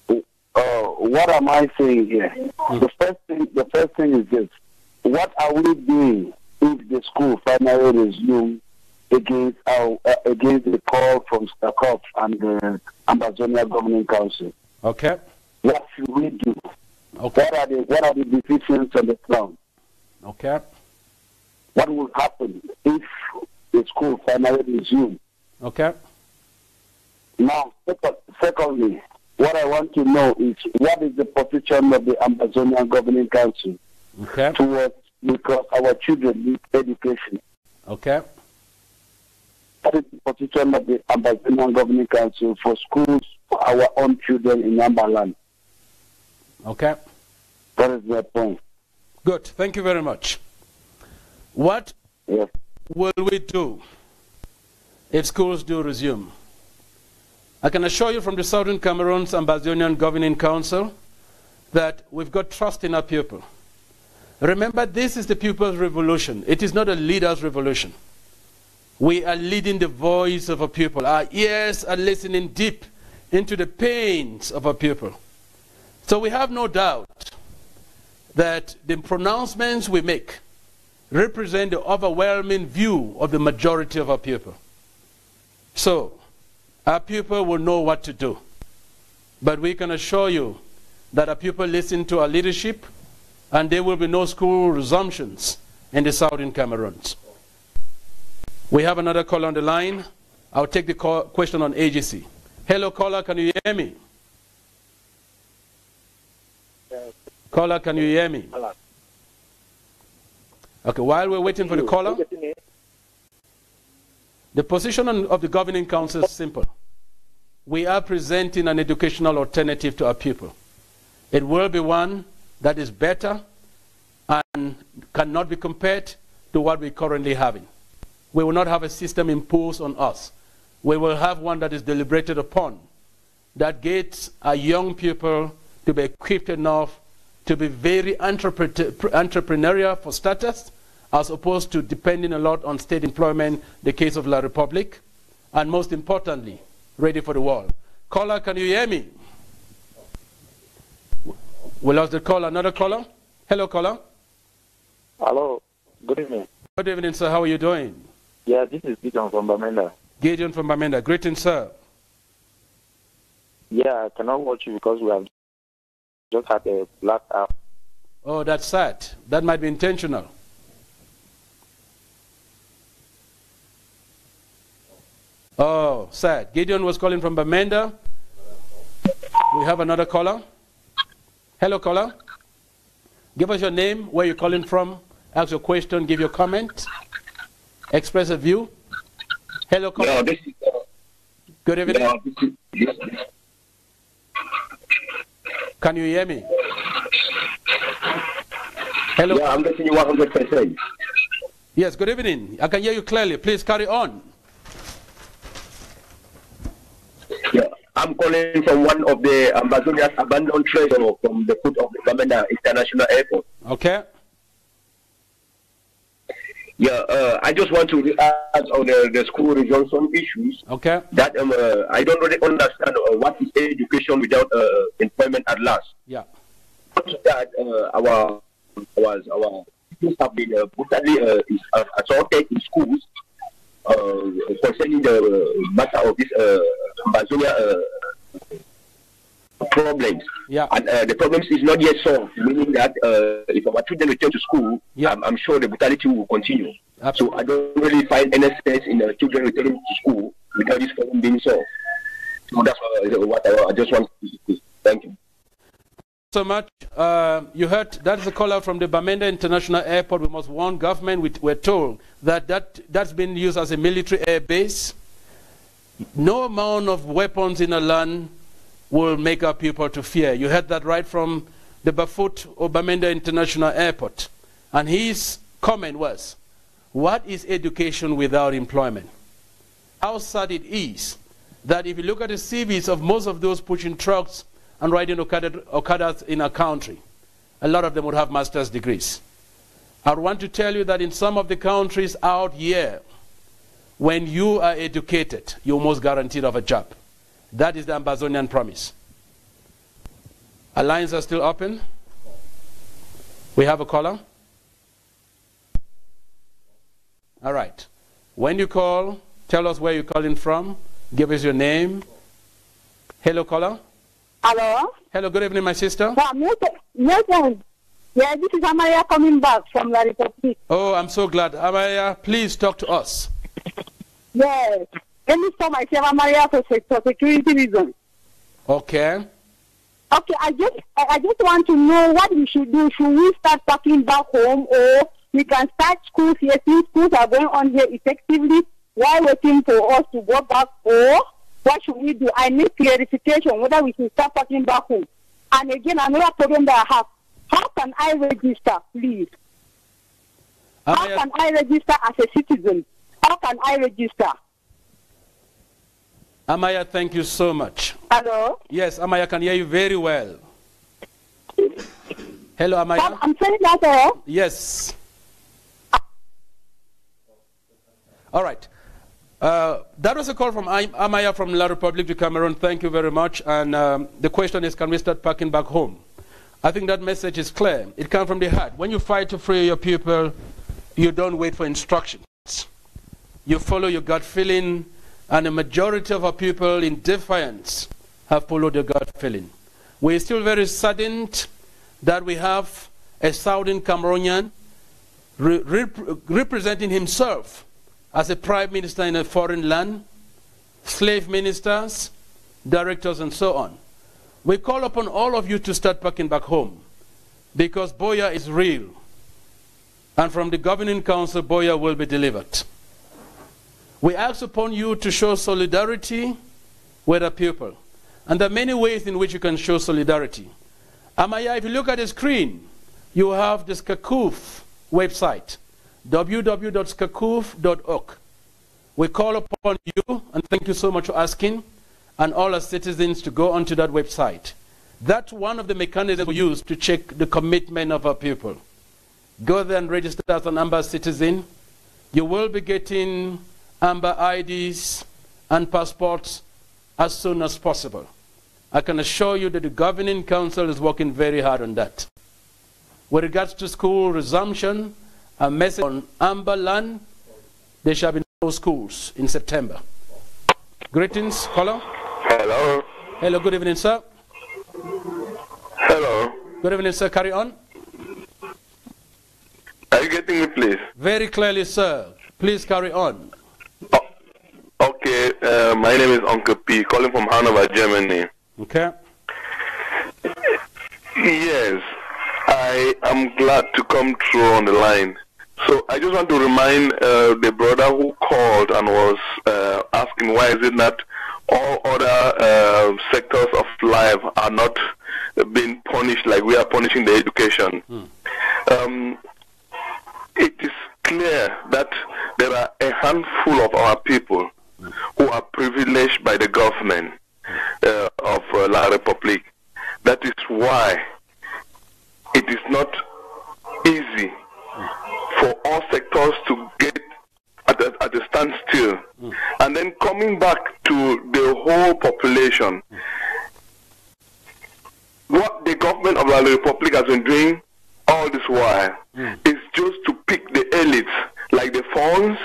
What am I saying here? The first thing is this: what are we doing if the school finally resumes against the call from Stakov and the Ambazonia Governing Council? Okay. What should we do? Okay. What are the decisions on the ground? Okay. What will happen if the school finally resumes? Okay. Now, secondly, what I want to know is what is the position of the Ambazonia Governing Council towards, because our children need education. Okay. What is the position of the Ambazonia Governing Council for schools for our own children in Ambaland? Okay. That is my point. Good. Thank you very much. What will we do if schools do resume? I can assure you from the Southern Cameroon's Ambazonian Governing Council that we've got trust in our people. Remember, this is the people's revolution. It is not a leader's revolution. We are leading the voice of our people. Our ears are listening deep into the pains of our people. So we have no doubt that the pronouncements we make represent the overwhelming view of the majority of our people. So our people will know what to do. But we can assure you that our people listen to our leadership, and there will be no school resumptions in the Southern Cameroons. We have another caller on the line. I'll take the question on agency. Hello, caller, can you hear me? Caller, can you hear me? Okay, while we're waiting for the caller, the position of the Governing Council is simple. We are presenting an educational alternative to our people. It will be one that is better and cannot be compared to what we're currently having. We will not have a system imposed on us. We will have one that is deliberated upon, that gets our young people to be equipped enough to be very entrepreneurial for starters, as opposed to depending a lot on state employment, the case of La Republique, and most importantly, ready for the world. Caller, can you hear me? We lost the caller. Another caller? Hello, caller. Hello. Good evening. Good evening, sir. How are you doing? Yeah, this is Gideon from Bamenda. Gideon from Bamenda. Greetings, sir. Yeah, I cannot watch you because we have just had a blackout. Oh, that's sad. That might be intentional. Oh, sad. Gideon was calling from Bamenda. We have another caller. Hello, caller. Give us your name, where you're calling from, ask your question, give your comment, express a view. Hello, caller. Yeah, this is, good evening. Yeah, this is, Can you hear me? Hello. Yeah, I'm listening 100%. Yes, good evening. I can hear you clearly. Please carry on. Yeah, I'm calling from one of the Ambazonia's abandoned treasure from the foot of the Bamenda International Airport. Okay. Yeah, I just want to react on the school resumption issues. Okay. That I don't really understand what is education without employment at last. Yeah. That our students have been brutally assaulted in schools concerning the matter of this Ambazonia problems. Yeah. And the problems is not yet solved, meaning that if our children return to school, yeah. I'm sure the brutality will continue. Absolutely. So I don't really find any sense in children returning to school without this problem being solved. So that's what I just want to say. Thank you so much. You heard that's the caller from the Bamenda International Airport. We must warn government. We're told that's been used as a military air base. No amount of weapons in a land will make our people to fear. You heard that right from the Bafut or Bamenda International Airport. And his comment was, what is education without employment? How sad it is that if you look at the CVs of most of those pushing trucks and riding Okadas in our country, a lot of them would have master's degrees. I want to tell you that in some of the countries out here, when you are educated, you're almost guaranteed of a job. That is the Ambazonian promise. Our lines are still open. We have a caller. All right. When you call, tell us where you're calling from. Give us your name. Hello, caller. Hello? Hello, good evening, my sister. Milton. Yeah, this is Amaya coming back from La Republic. Oh, I'm so glad. Amaya, please talk to us. Yes. Let me stop myself, Amaya, for security reasons. Okay. Okay, I just want to know what we should do. Should we start talking back home, or we can start schools here? Since schools are going on here effectively, while waiting for us to go back, or what should we do? I need clarification whether we should start talking back home. And again, another problem that I have, how can I register, please? How can I register as a citizen? How can I register? Amaya, thank you so much. Hello? Yes, Amaya, I can hear you very well. Hello, Amaya. I'm saying that. Yes. All right. That was a call from Amaya from La Republic to Cameroon. Thank you very much. And the question is, can we start packing back home? I think that message is clear. It comes from the heart. When you fight to free your people, you don't wait for instructions. You follow your gut feeling, and the majority of our people, in defiance, have followed their gut feeling. We're still very saddened that we have a Southern Cameroonian representing himself as a prime minister in a foreign land, slave ministers, directors, and so on. We call upon all of you to start packing back home, because Buea is real. And from the governing council, Buea will be delivered. We ask upon you to show solidarity with our people. And there are many ways in which you can show solidarity. Amaya, if you look at the screen, you have the Skakoof website, www.skakoof.org. We call upon you, and thank you so much for asking, and all our citizens to go onto that website. That's one of the mechanisms we use to check the commitment of our people. Go there and register as an Amber citizen. You will be getting Amber IDs and passports as soon as possible. I can assure you that the governing council is working very hard on that. With regards to school resumption, a message on Amber land, there shall be no schools in September. Greetings, caller. Hello. Hello, good evening, sir. Hello. Good evening, sir. Carry on. Are you getting me, please? Very clearly, sir. Please carry on. Oh, okay. My name is Uncle P, calling from Hanover, Germany. Okay. Yes, I am glad to come through on the line. So I just want to remind the brother who called and was asking why is it that all other sectors of life are not being punished like we are punishing the education. It is clear that there are a handful of our people who are privileged by the government of La Republique. That is why it is not easy for all sectors to get at a standstill. And then coming back to the whole population, what the government of La Republique has been doing all this while is just to pick the elites, like the funds,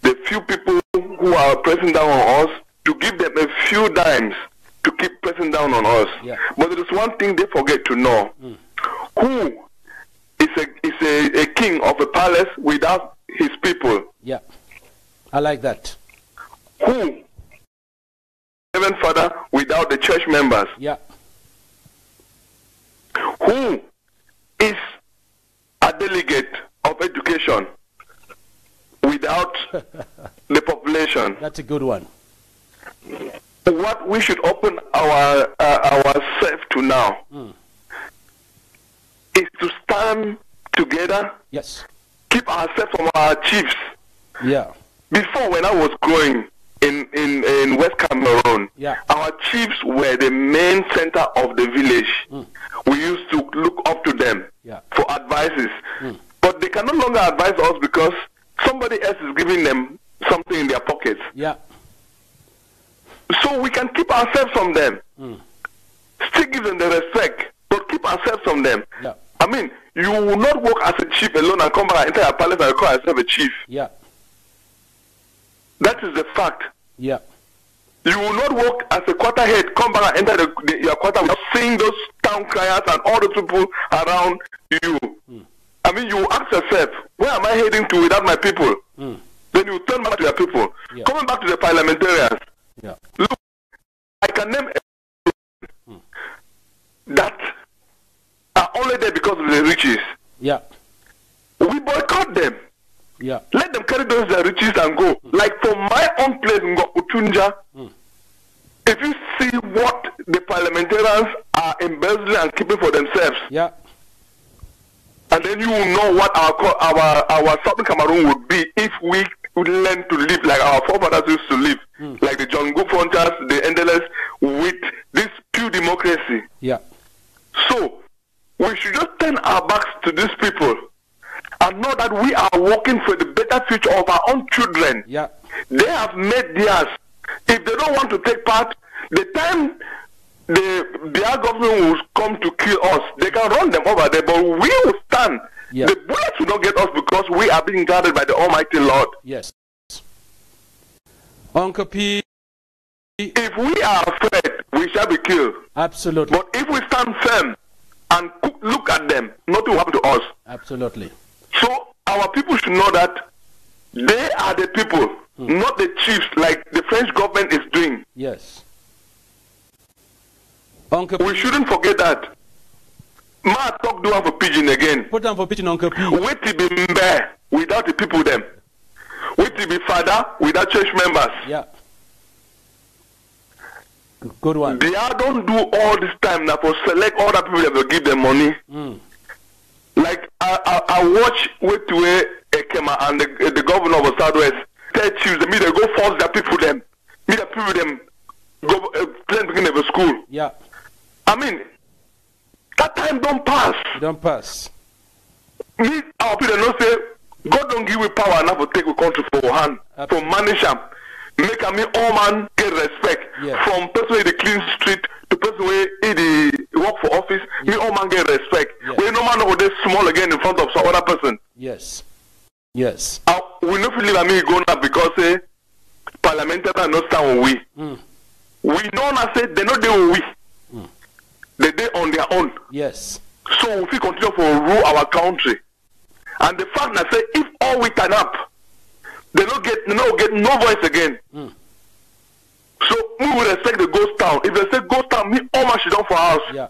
the few people who are pressing down on us, to give them a few dimes to keep pressing down on us. Yeah. But there is one thing they forget to know. Who is a king of a palace without his people? Yeah. I like that. Who? Heaven Father without the church members? Yeah. Who is a delegate of education without the population? That's a good one. What we should open ourselves to now is to stand together. Yes. Keep ourselves from our chiefs. Yeah. Before, when I was growing in West Cameroon, yeah, our chiefs were the main center of the village. We used to look up to them for advices. But they can no longer advise us because somebody else is giving them something in their pockets. Yeah. So we can keep ourselves from them. Still give them the respect, but keep ourselves from them. Yeah. I mean, you will not work as a chief alone and come back and enter a palace and call yourself a chief. Yeah. That is the fact. Yeah. You will not work as a quarter head, come back and enter your quarter without seeing those town criers and all the people around you. I mean, you ask yourself, where am I heading to without my people? Then you turn back to your people. Yeah. Coming back to the parliamentarians. Yeah. Look, I can name that are only there because of the riches. Yeah. We boycott them. Yeah. Let them carry those their riches and go. Like from my own place in Utunja, if you see what the parliamentarians are embezzling and keeping for themselves, yeah, and then you will know what our Southern Cameroon would be if we would learn to live like our forefathers used to live, like the John Good Frontiers, the Endelers, with this pure democracy. Yeah. So we should just turn our backs to these people and know that we are working for the better future of our own children. Yeah. They have made theirs. If they don't want to take part, the time their government will come to kill us, they can run them over there, but we will stand. Yeah. The bullets will not get us because we are being guarded by the Almighty Lord. Yes. Uncle P. If we are afraid, we shall be killed. Absolutely. But if we stand firm and look at them, nothing will happen to us. Absolutely. So our people should know that they are the people, not the chiefs like the French government is doing. Yes. Uncle We shouldn't forget that. Ma talk do have a pigeon again. Put down for pigeon, Uncle P. Wait to be mbe without the people them. Wait to be father without church members. Yeah. Good one. They don't do all this time now for select other people that will give them money. Like I watch wait to Ekema and the governor of the Southwest. Tell Tuesday, me they go force their people them. Me the people them go plan beginning of a school. Yeah. I mean, that time don't pass. Don't pass. Me, our people don't say, God don't give we power enough to take the country for hand, for manage them. Make me all man get respect. Yes. From person in the clean street to person where he work for office, me all man get respect. Yes. We no man over there small again in front of some other person. Yes. Yes. We no feel like me go now because parliamentary no stand with we. We know now say they know they will we. They on their own. Yes. so we continue to rule our country. And the fact that say if all we turn up, they don't get no voice again. So we will respect the ghost town. If they say ghost town, me all my shit done for us. Yeah.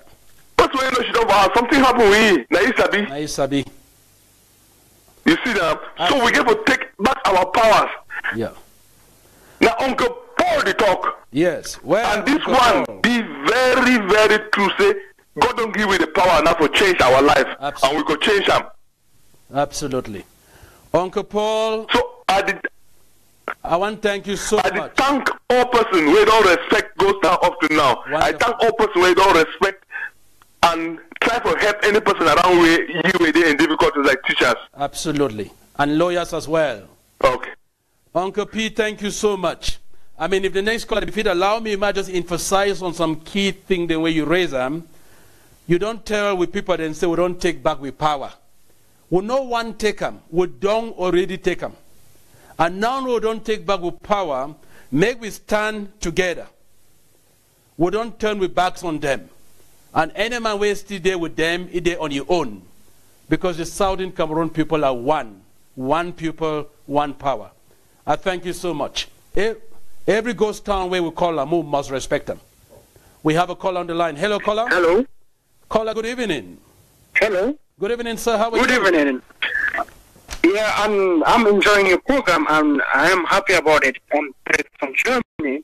That's why you know shit done for us. Something happened with it. Na isabi. You see that? So we get to take back our powers. Yeah. Now Uncle Paul the talk. Yes. Well, and this one be very, very true. Say God don't give me the power now to change our life. Absolutely. And we could change them. Absolutely. Uncle Paul. So I want to thank you so much. I thank all person who don't respect goes down up to now. Wonderful. I thank all person who don't respect and try to help any person around where you are in difficulties like teachers. Absolutely. And lawyers as well. Okay. Uncle P, thank you so much. I mean, if the next caller, if it allow me, I might just emphasize on some key thing the way you raise them. You don't tell with people and say we don't take back with power. We no one take them. We don't already take them. And now we don't take back with power, make we stand together. We don't turn with backs on them. And any man who is still there with them, is there on your own. Because the Southern Cameroon people are one. One people, one power. I thank you so much. Every ghost town where we call them, we must respect them. We have a caller on the line. Hello, caller. Hello. Caller, good evening. Hello. Good evening, sir. How are you? Good evening. Yeah, I'm enjoying your program and I am happy about it. I'm from Germany.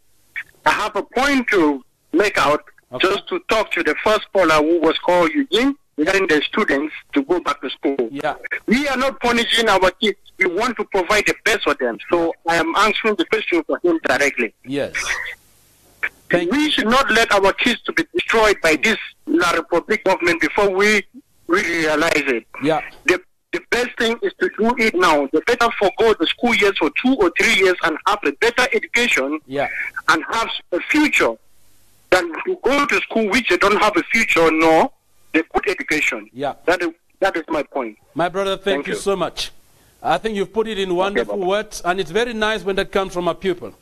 I have a point to make out, just to talk to the first caller who was called Eugene, regarding the students to go back to school. Yeah. We are not punishing our kids. We want to provide the best for them. So I am answering the question for him directly. Yes. We should not let our kids to be destroyed by this La Republic government before we realize it. Yeah. The best thing is to do it now. The better forgo the school years for 2 or 3 years and have a better education and have a future than to go to school which they don't have a future nor the good education. Yeah. That is my point. My brother, thank you so much. I think you've put it in wonderful words, and it's very nice when that comes from our people.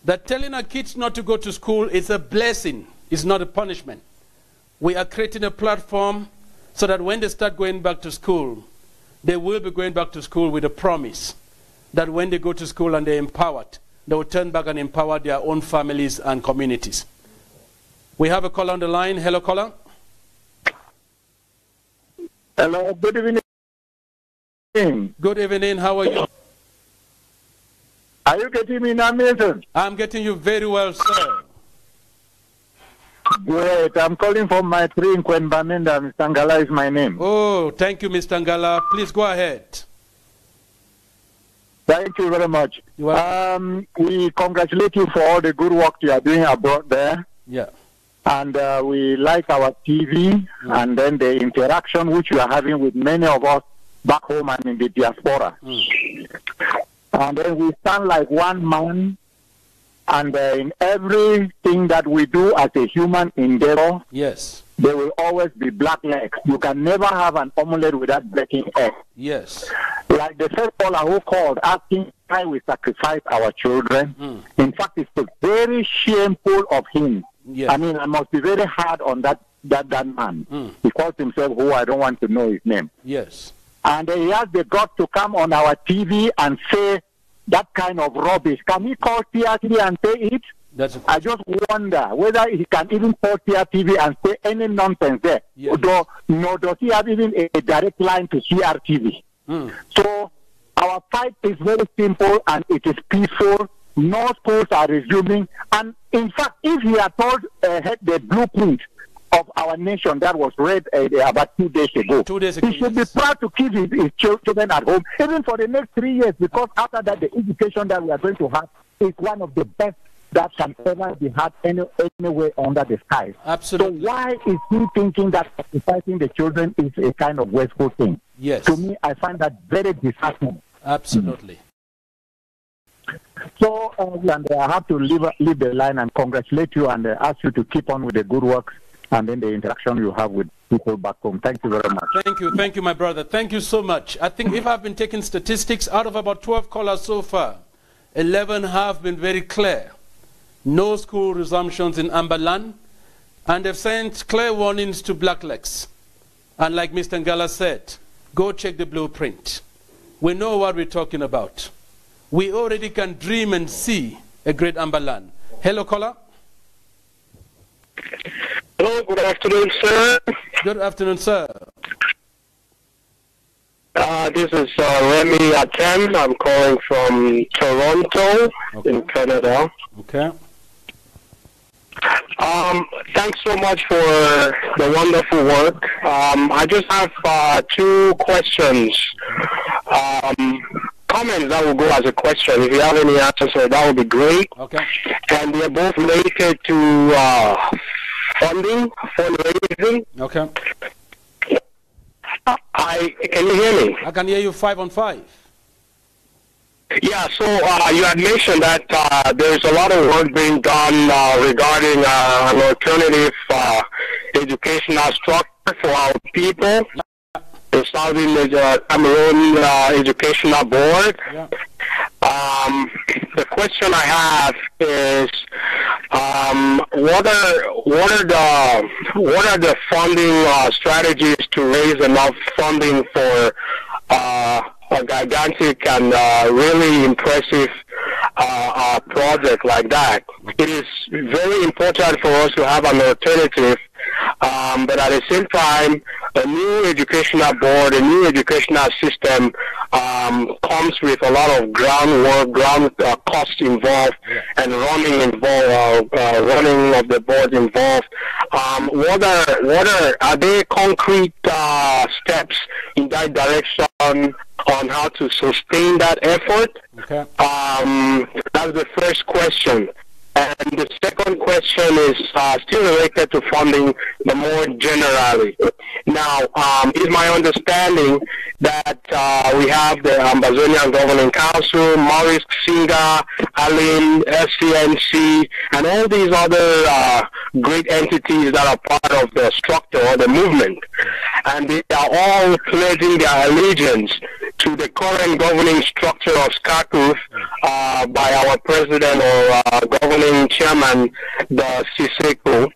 That telling our kids not to go to school is a blessing, it's not a punishment. We are creating a platform so that when they start going back to school, they will be going back to school with a promise that when they go to school and they're empowered, they will turn back and empower their own families and communities. We have a caller on the line. Hello, caller. Hello, good evening. Good evening. How are you? Are you getting me now, Milton? I'm getting you very well, sir. Great. I'm calling from my tree in Kwembamenda. Mr. Ngala is my name. Oh, thank you, Mr. Ngala. Please go ahead. Thank you very much. We congratulate you for all the good work you are doing abroad there. Yeah. And we like our TV and then the interaction which you are having with many of us back home and in the diaspora. And then we stand like one man, and in everything that we do as a human endeavor, yes, there will always be black legs. You can never have an omelette without breaking egg. Yes. Like the first caller who called asking why we sacrifice our children. In fact, it's very shameful of him. Yes. I mean, I must be very hard on that man. He calls himself who I don't want to know his name. Yes. And he has the guts to come on our TV and say that kind of rubbish. Can he call TRTV and say it? I just wonder whether he can even call TRTV and say any nonsense there. Yes. Does he have even a direct line to CRTV? So our fight is very simple and it is peaceful. No schools are resuming. And in fact, if he had told the blueprint of our nation that was read about 2 days ago, he should be proud to keep his children at home, even for the next 3 years, because after that, the education that we are going to have is one of the best that can ever be had anywhere under the sky. Absolutely. So why is he thinking that sacrificing the children is a kind of wasteful thing? Yes. To me, I find that very disheartening. Absolutely. So, and I have to leave the line and congratulate you and ask you to keep on with the good work and then the interaction you have with people back home. Thank you very much. Thank you, my brother. Thank you so much. I think if I've been taking statistics, out of about 12 callers so far, 11 have been very clear. No school resumptions in Amberland, and they've sent clear warnings to Blacklegs. And like Mr. Ngala said, go check the blueprint. We know what we're talking about. We already can dream and see a great Amberland. Hello, caller. Hello, good afternoon, sir. Good afternoon, sir. This is Remy Atem. I'm calling from Toronto, in Canada. Okay. Thanks so much for the wonderful work. I just have 2 questions. Comments that will go as a question. If you have any answers, that would be great. Okay. And they're both related to fundraising. Okay. Can you hear me? I can hear you 5 on 5. Yeah, so you had mentioned that there's a lot of work being done regarding an alternative educational structure for our people. The Southern Cameroon Educational Board. Yeah. The question I have is, what are the funding strategies to raise enough funding for a gigantic and really impressive project like that? It is very important for us to have an alternative, but at the same time, a new educational board, a new educational system comes with a lot of ground costs involved, and running of the board involved. What are there concrete steps in that direction on how to sustain that effort? Okay. That's the first question. And the second question is still related to funding, but more generally. Now, it's my understanding that we have the Ambazonia Governing Council, Maurice Singa, Alim, SCNC, and all these other great entities that are part of the structure or the movement. And they are all pledging their allegiance to the current governing structure of SCACUF by our president or governing chairman, the Siseko,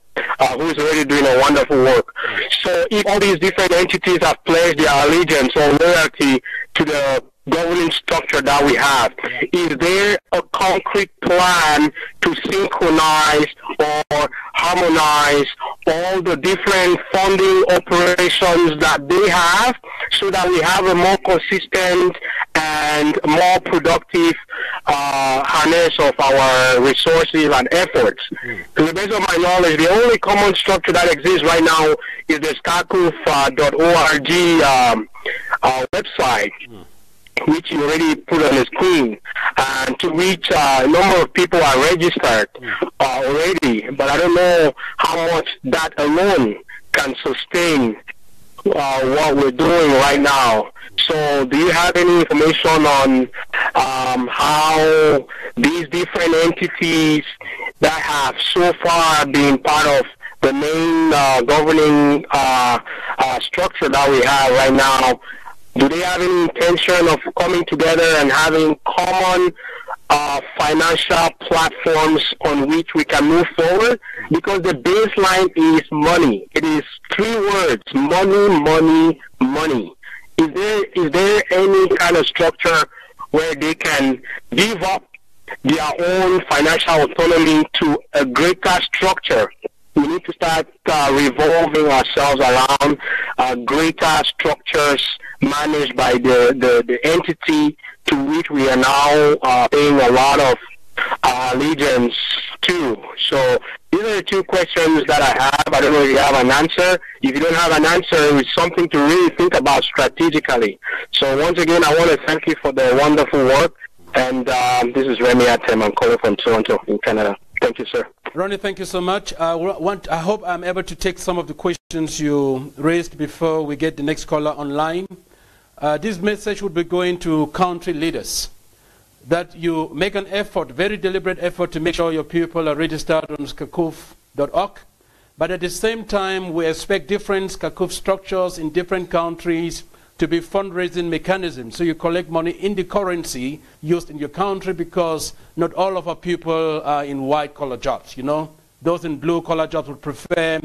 who's already doing a wonderful work. So if all these different entities have pledged their allegiance or loyalty to the governing structure that we have, is there a concrete plan to synchronize or harmonize all the different funding operations that they have so that we have a more consistent and more productive harness of our resources and efforts? To the best of my knowledge, the only common structure that exists right now is the scacuf.org website, which you already put on the screen, and to which a number of people are registered already, but I don't know how much that alone can sustain what we're doing right now. So do you have any information on how these different entities that have so far been part of the main governing structure that we have right now, do they have any intention of coming together and having common financial platforms on which we can move forward? Because the baseline is money. It is 3 words: money, money, money. Is there any kind of structure where they can give up their own financial autonomy to a greater structure? We need to start revolving ourselves around greater structures managed by the entity to which we are now paying a lot of allegiance to. So these are the 2 questions that I have. I don't know if you have an answer. If you don't have an answer, it's something to really think about strategically. So once again, I want to thank you for the wonderful work. And this is Remy Atem. I'm calling from Toronto in Canada. Thank you, sir. Ronnie, thank you so much. I hope I'm able to take some of the questions you raised before we get the next caller online. This message would be going to country leaders, that you make an effort, very deliberate effort, to make sure your people are registered on scacuf.org. But at the same time, we expect different SCACUF structures in different countries to be fundraising mechanisms. So you collect money in the currency used in your country, because not all of our people are in white-collar jobs, you know. Those in blue-collar jobs would prefer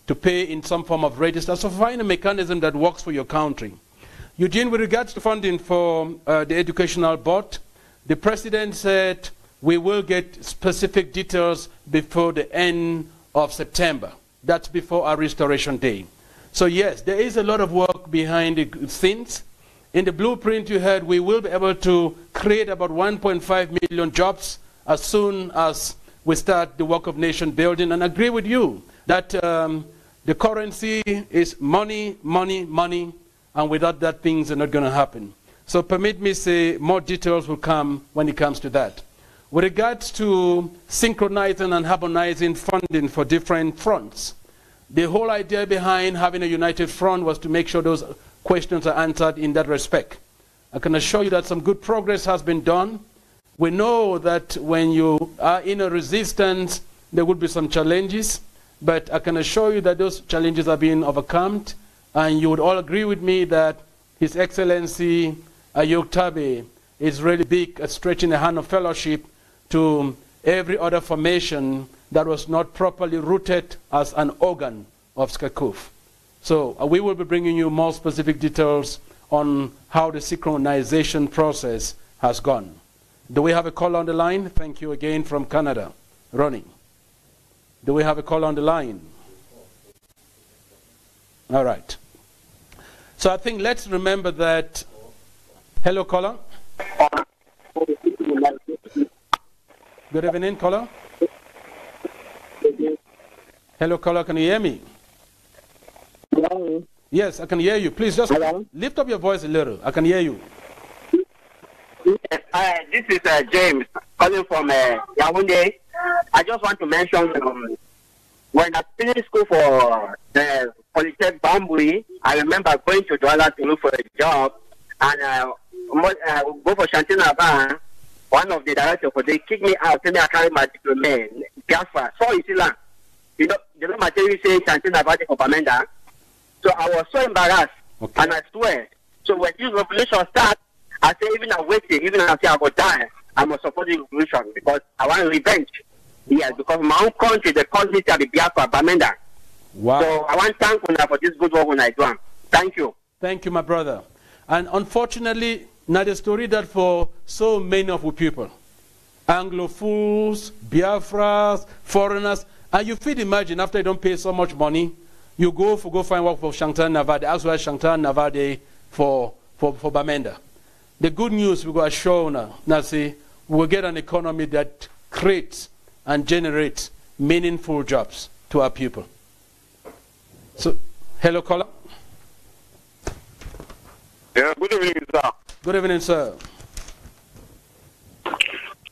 to pay in some form of register. So find a mechanism that works for your country. Eugene, with regards to funding for the educational board, the president said we will get specific details before the end of September. That's before our restoration day. So yes, there is a lot of work behind the scenes. In the blueprint you heard, we will be able to create about 1.5 million jobs as soon as we start the work of nation building. And I agree with you that the currency is money, money, money, and without that, things are not going to happen. So permit me to say more details will come when it comes to that. With regards to synchronizing and harmonizing funding for different fronts, the whole idea behind having a united front was to make sure those questions are answered in that respect. I can assure you that some good progress has been done. We know that when you are in a resistance, there would be some challenges, but I can assure you that those challenges are being overcome, and you would all agree with me that His Excellency Ayok Tabe is really big at stretching the hand of fellowship to every other formation that was not properly rooted as an organ of SCACUF. So we will be bringing you more specific details on how the synchronization process has gone. Do we have a caller on the line? Thank you again from Canada. Ronnie. Do we have a caller on the line? All right. So I think let's remember that. Hello, caller. Good evening, caller. Hello, caller. Can you hear me? Hello. Yes, I can hear you. Please just lift up your voice a little. I can hear you. Yes, this is James calling from Yaoundé. I just want to mention when I finished school for the Polytech Bambui, I remember going to Douala to look for a job, and go for Chantinava. One of the directors, they kicked me out, tell me I carry my diploma, Biafra. So you see, you know, my TV say Chantinava for Bamenda. So I was so embarrassed, and I swear. So when this revolution starts, I say even I'm waiting, even I say I will die, I must support the revolution because I want revenge. Yes, because my own country, the country to be Biafra, Bamenda. Wow. So I want to thank you for this good work when I do. Thank you. Thank you, my brother. And unfortunately, not a story that for so many of our people, Anglophiles, Biafras, foreigners, and you feel imagine after you don't pay so much money, you go find work for Shankar Navade, as well as Shankar Navade for Bamenda. The good news we got shown now, see, we'll get an economy that creates and generates meaningful jobs to our people. So, hello, caller. Yeah, good evening, sir. Good evening, sir.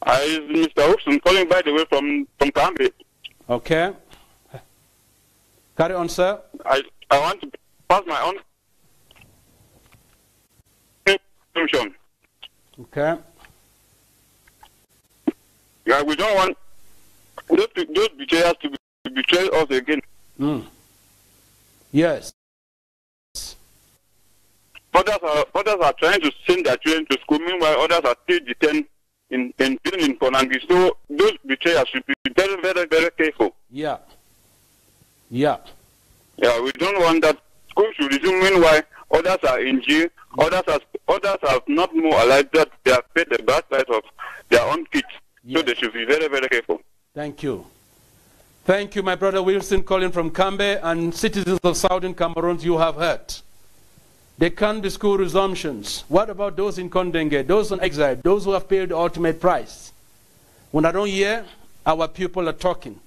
Mr. Hobson calling, by the way, from Kambi. Okay. Carry on, sir. I want to pass my own information. Okay. Yeah, we don't want those betrayers to betray us again. Yes. Others are trying to send their children to school, meanwhile others are still detained in Konangi. So those betrayers should be very, very, very careful. Yeah. Yeah. Yeah, we don't want that. School should resume, meanwhile others are in jail. Others are not more alive, that they have paid the bad price of their own kids. Yes. So they should be very, very careful. Thank you. Thank you, my brother Wilson calling from Kambe, and citizens of Southern Cameroons, you have heard. There can be school resumptions. What about those in Kondenge, those on exile, those who have paid the ultimate price? When I don't hear, our people are talking.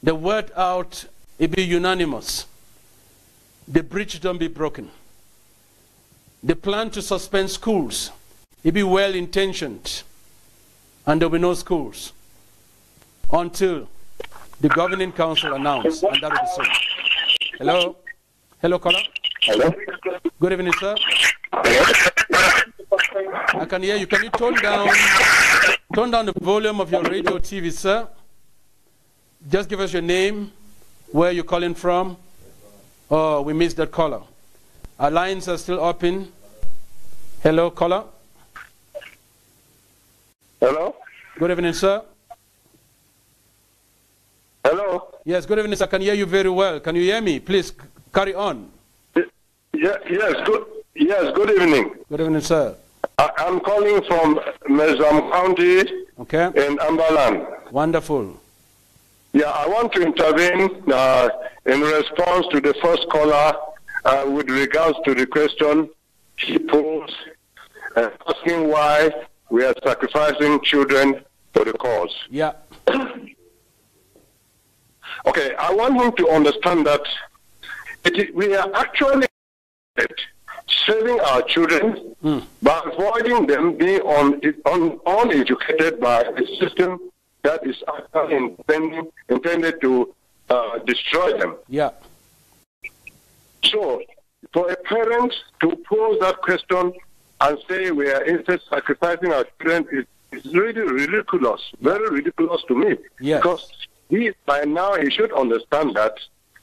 The word out, it be unanimous. The bridge don't be broken. The plan to suspend schools, it be well-intentioned, and there will be no schools until the governing council announce, and that will be so. Hello? Hello, caller? Hello? Good evening, sir. I can hear you. Can you turn down the volume of your radio TV, sir? Just give us your name, where you're calling from. Oh, we missed that caller. Our lines are still open. Hello, caller. Hello? Good evening, sir. Hello? Yes, good evening, sir. I can hear you very well. Can you hear me? Please carry on. Yes, good evening. Good evening, sir. I'm calling from Mezam County in Ambaland. Wonderful. Yeah, I want to intervene in response to the first caller with regards to the question he posed, asking why we are sacrificing children for the cause. Yeah. Okay, I want him to understand that we are actually saving our children by avoiding them being uneducated by a system that is actually intended to destroy them. Yeah. So, for a parent to pose that question and say we are instead sacrificing our children is really ridiculous, very ridiculous to me. Yes. Because by now he should understand that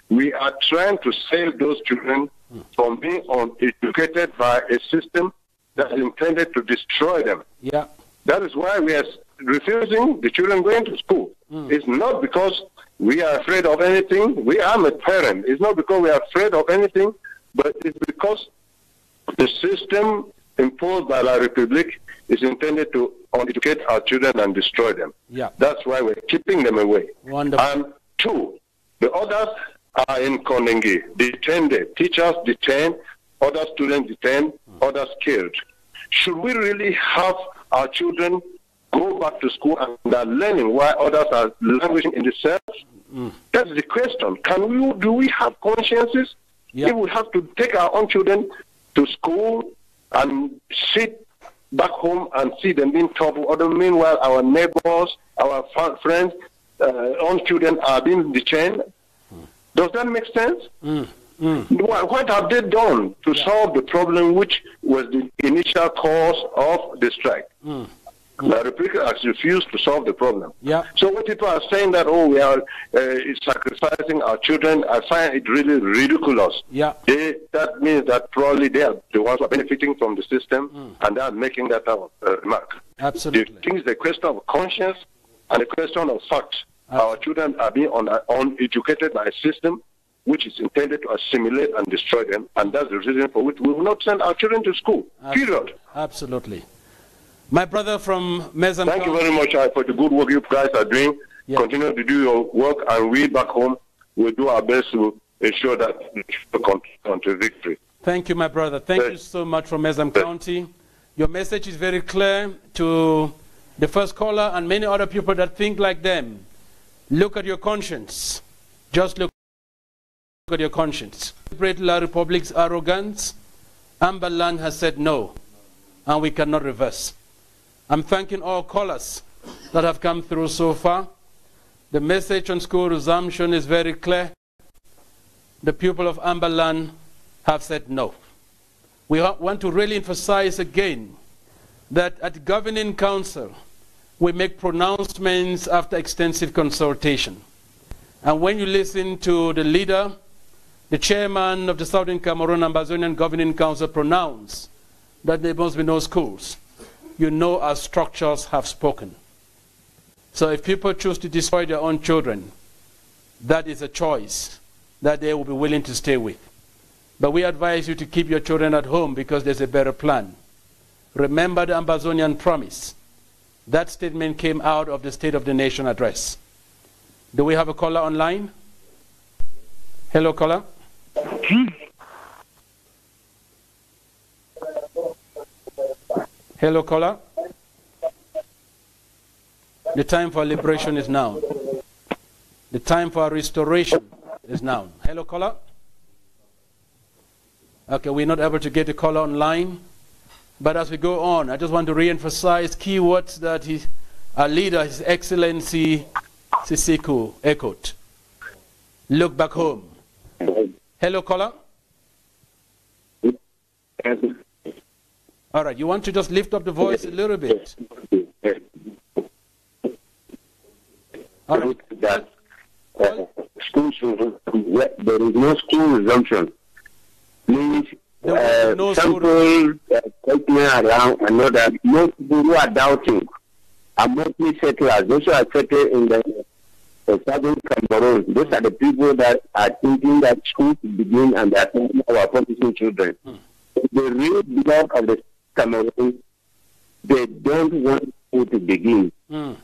we are trying to save those children from being uneducated by a system that is intended to destroy them. Yeah. That is why we are refusing the children going to school. It's not because we are afraid of anything. I'm a parent. It's not because we are afraid of anything, but it's because the system imposed by La Republic is intended to uneducate our children and destroy them. Yeah. That's why we're keeping them away. Wonderful. And two, the others are in Kondengi, detained, teachers detained, other students detained, others killed. Should we really have our children go back to school and are learning while others are languishing in the cells? That's the question. Do we have consciences? Yeah. If we have to take our own children to school and sit back home and see them being taught, meanwhile our neighbors, our friends, own children are being detained, does that make sense? What have they done to solve the problem which was the initial cause of the strike? The Republic has refused to solve the problem. Yeah. So when people are saying that, we are sacrificing our children, I find it really ridiculous. Yeah. That means that probably they are the ones who are benefiting from the system, and they are making that remark. Absolutely. The thing is the question of conscience and the question of fact. Our children are being uneducated by a system which is intended to assimilate and destroy them, and that's the reason for which we will not send our children to school. Period. Absolutely. My brother from Mezam. Thank you very much for the good work you guys are doing. Yeah. Continue to do your work, and we back home will do our best to ensure that we come to victory. Thank you, my brother. Thank you so much from Mezam County. Your message is very clear to the first caller and many other people that think like them. Look at your conscience. Just look at your conscience. Celebrate La Republic's arrogance. Ambaland has said no, and we cannot reverse. I'm thanking all callers that have come through so far. The message on school resumption is very clear. The people of Ambaland have said no. We want to really emphasize again that at the Governing Council, we make pronouncements after extensive consultation. And when you listen to the leader, the chairman of the Southern Cameroon Ambazonian Governing Council pronounce that there must be no schools, you know our structures have spoken. So if people choose to destroy their own children, that is a choice that they will be willing to stay with. But we advise you to keep your children at home because there's a better plan. Remember the Ambazonian promise. That statement came out of the State of the Nation address. Do we have a caller online? Hello, caller. Hello, caller. The time for liberation is now. The time for restoration is now. Hello, caller. Okay, we're not able to get the caller online. But as we go on, I just want to re-emphasize keywords that our leader, His Excellency Sisiku, echoed. Look back home. Hello, caller. All right, you want to just lift up the voice a little bit. All right. That school children, there is no school resumption. Means no some people take me around and know that most people who are doubting are mostly settlers. Those who are settled in the Southern Cameroon. Those are the people that are thinking that school should begin and they are thinking of our promising children. The real blood of the Cameroon, they don't want school to begin. We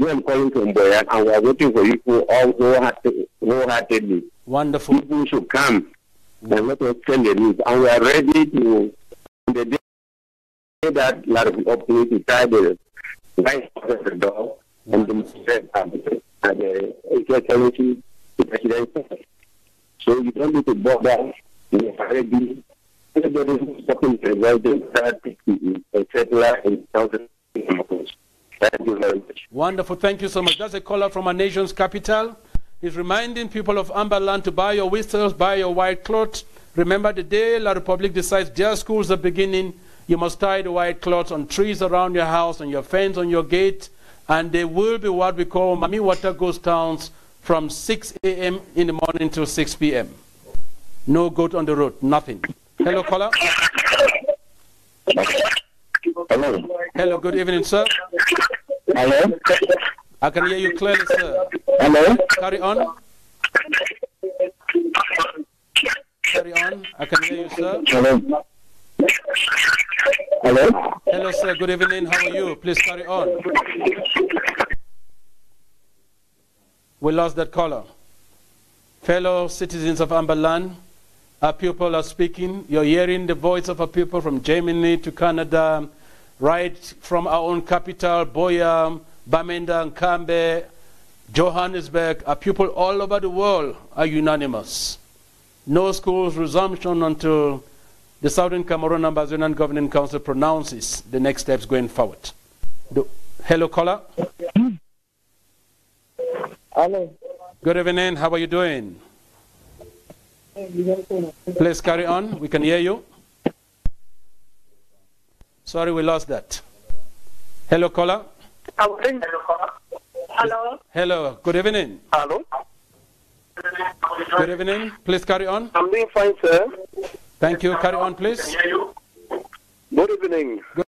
are calling from Buea, and we are waiting for you all wholeheartedly. Wonderful. People should come and let us send the news. And we are ready to, the day that lot of opportunity to try the right of the door and demonstrate the president. So you don't need to bother. We are ready. Everybody who's talking to the president, etc. in Southern Cameroon. Thank you very much. Wonderful. Thank you so much. That's a caller from our nation's capital. He's reminding people of Amberland to buy your whistles, buy your white cloth. Remember, the day La Republic decides their schools are beginning, you must tie the white cloths on trees around your house, on your fence, on your gate, and they will be what we call Mami Water Ghost Towns from 6 a.m. in the morning till 6 p.m. No goat on the road, nothing. Hello, caller. Hello. Hello, good evening, sir. Hello. I can hear you clearly, sir. Hello. Carry on. Carry on. I can hear you, sir. Hello. Hello. Hello, sir. Good evening. How are you? Please carry on. We lost that caller. Fellow citizens of Amberland, our people are speaking. You're hearing the voice of our people from Germany to Canada, right from our own capital, Buea, Bamenda, Nkambe, Johannesburg. Our people all over the world are unanimous. No schools resumption until the Southern Cameroon Ambazonian Governing Council pronounces the next steps going forward. Hello, caller. Hello. Good evening. How are you doing? Please carry on. We can hear you. Sorry, we lost that. Hello, caller. Hello. Hello. Good evening. Hello. Good evening. Please carry on. I'm doing fine, sir. Thank you. Carry on, please. Good evening. Good.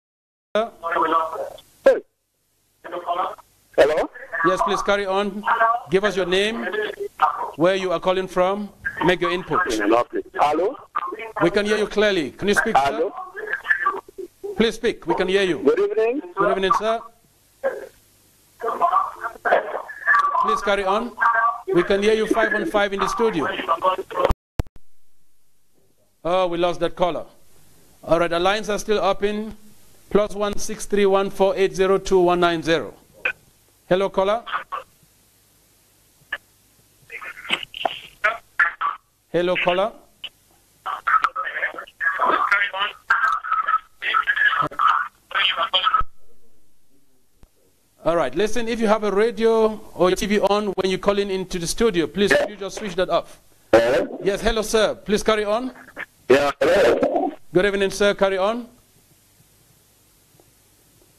Hello. Yes, please carry on. Give us your name, where you are calling from. Make your input. Hello. We can hear you clearly. Can you speak, Hello. sir? Please speak. We can hear you. Good evening. Good evening, sir. Please carry on. We can hear you 5 on 5 in the studio. Oh, we lost that caller. All right, the lines are still open. +1 6314802 Hello, caller. Hello, caller. All right, listen, if you have a radio or your TV on when you're calling into the studio, please you just switch that off. Yes, hello, sir. Please carry on. Yeah, hello. Good evening, sir. Carry on.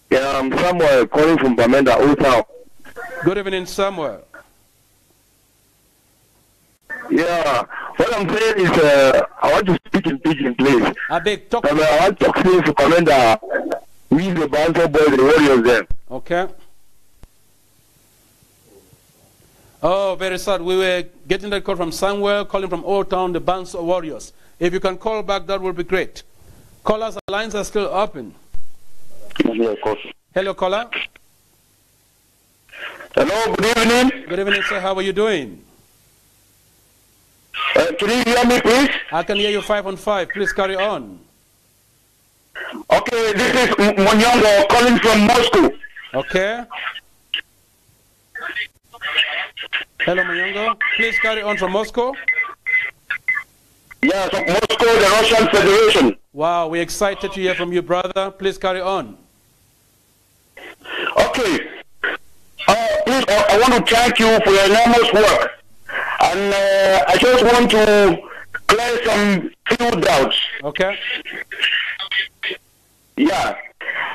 Yeah, I'm Samuel calling from Bamenda, Old Town. Good evening, Samuel. Yeah, what I'm saying is, I want to speak in pidgin, please. I beg, talk. I want to talk to Commander. We the Banter boys, the warriors, then. Okay. Oh, very sad. We were getting that call from Samuel, calling from Old Town, the Bands of Warriors. If you can call back, that would be great. Callers, the lines are still open. Hello, caller. Hello, good evening. Good evening, sir. How are you doing? Can you hear me, please? I can hear you 5 on 5. Please carry on. Okay, this is Monyongo calling from Moscow. Okay. Hello, Monyongo. Please carry on from Moscow. Yes, Moscow, the Russian Federation. Wow, we're excited to hear from you, brother. Please carry on. Okay. Please, I want to thank you for your enormous work. And I just want to clear some few doubts. Okay. Yeah.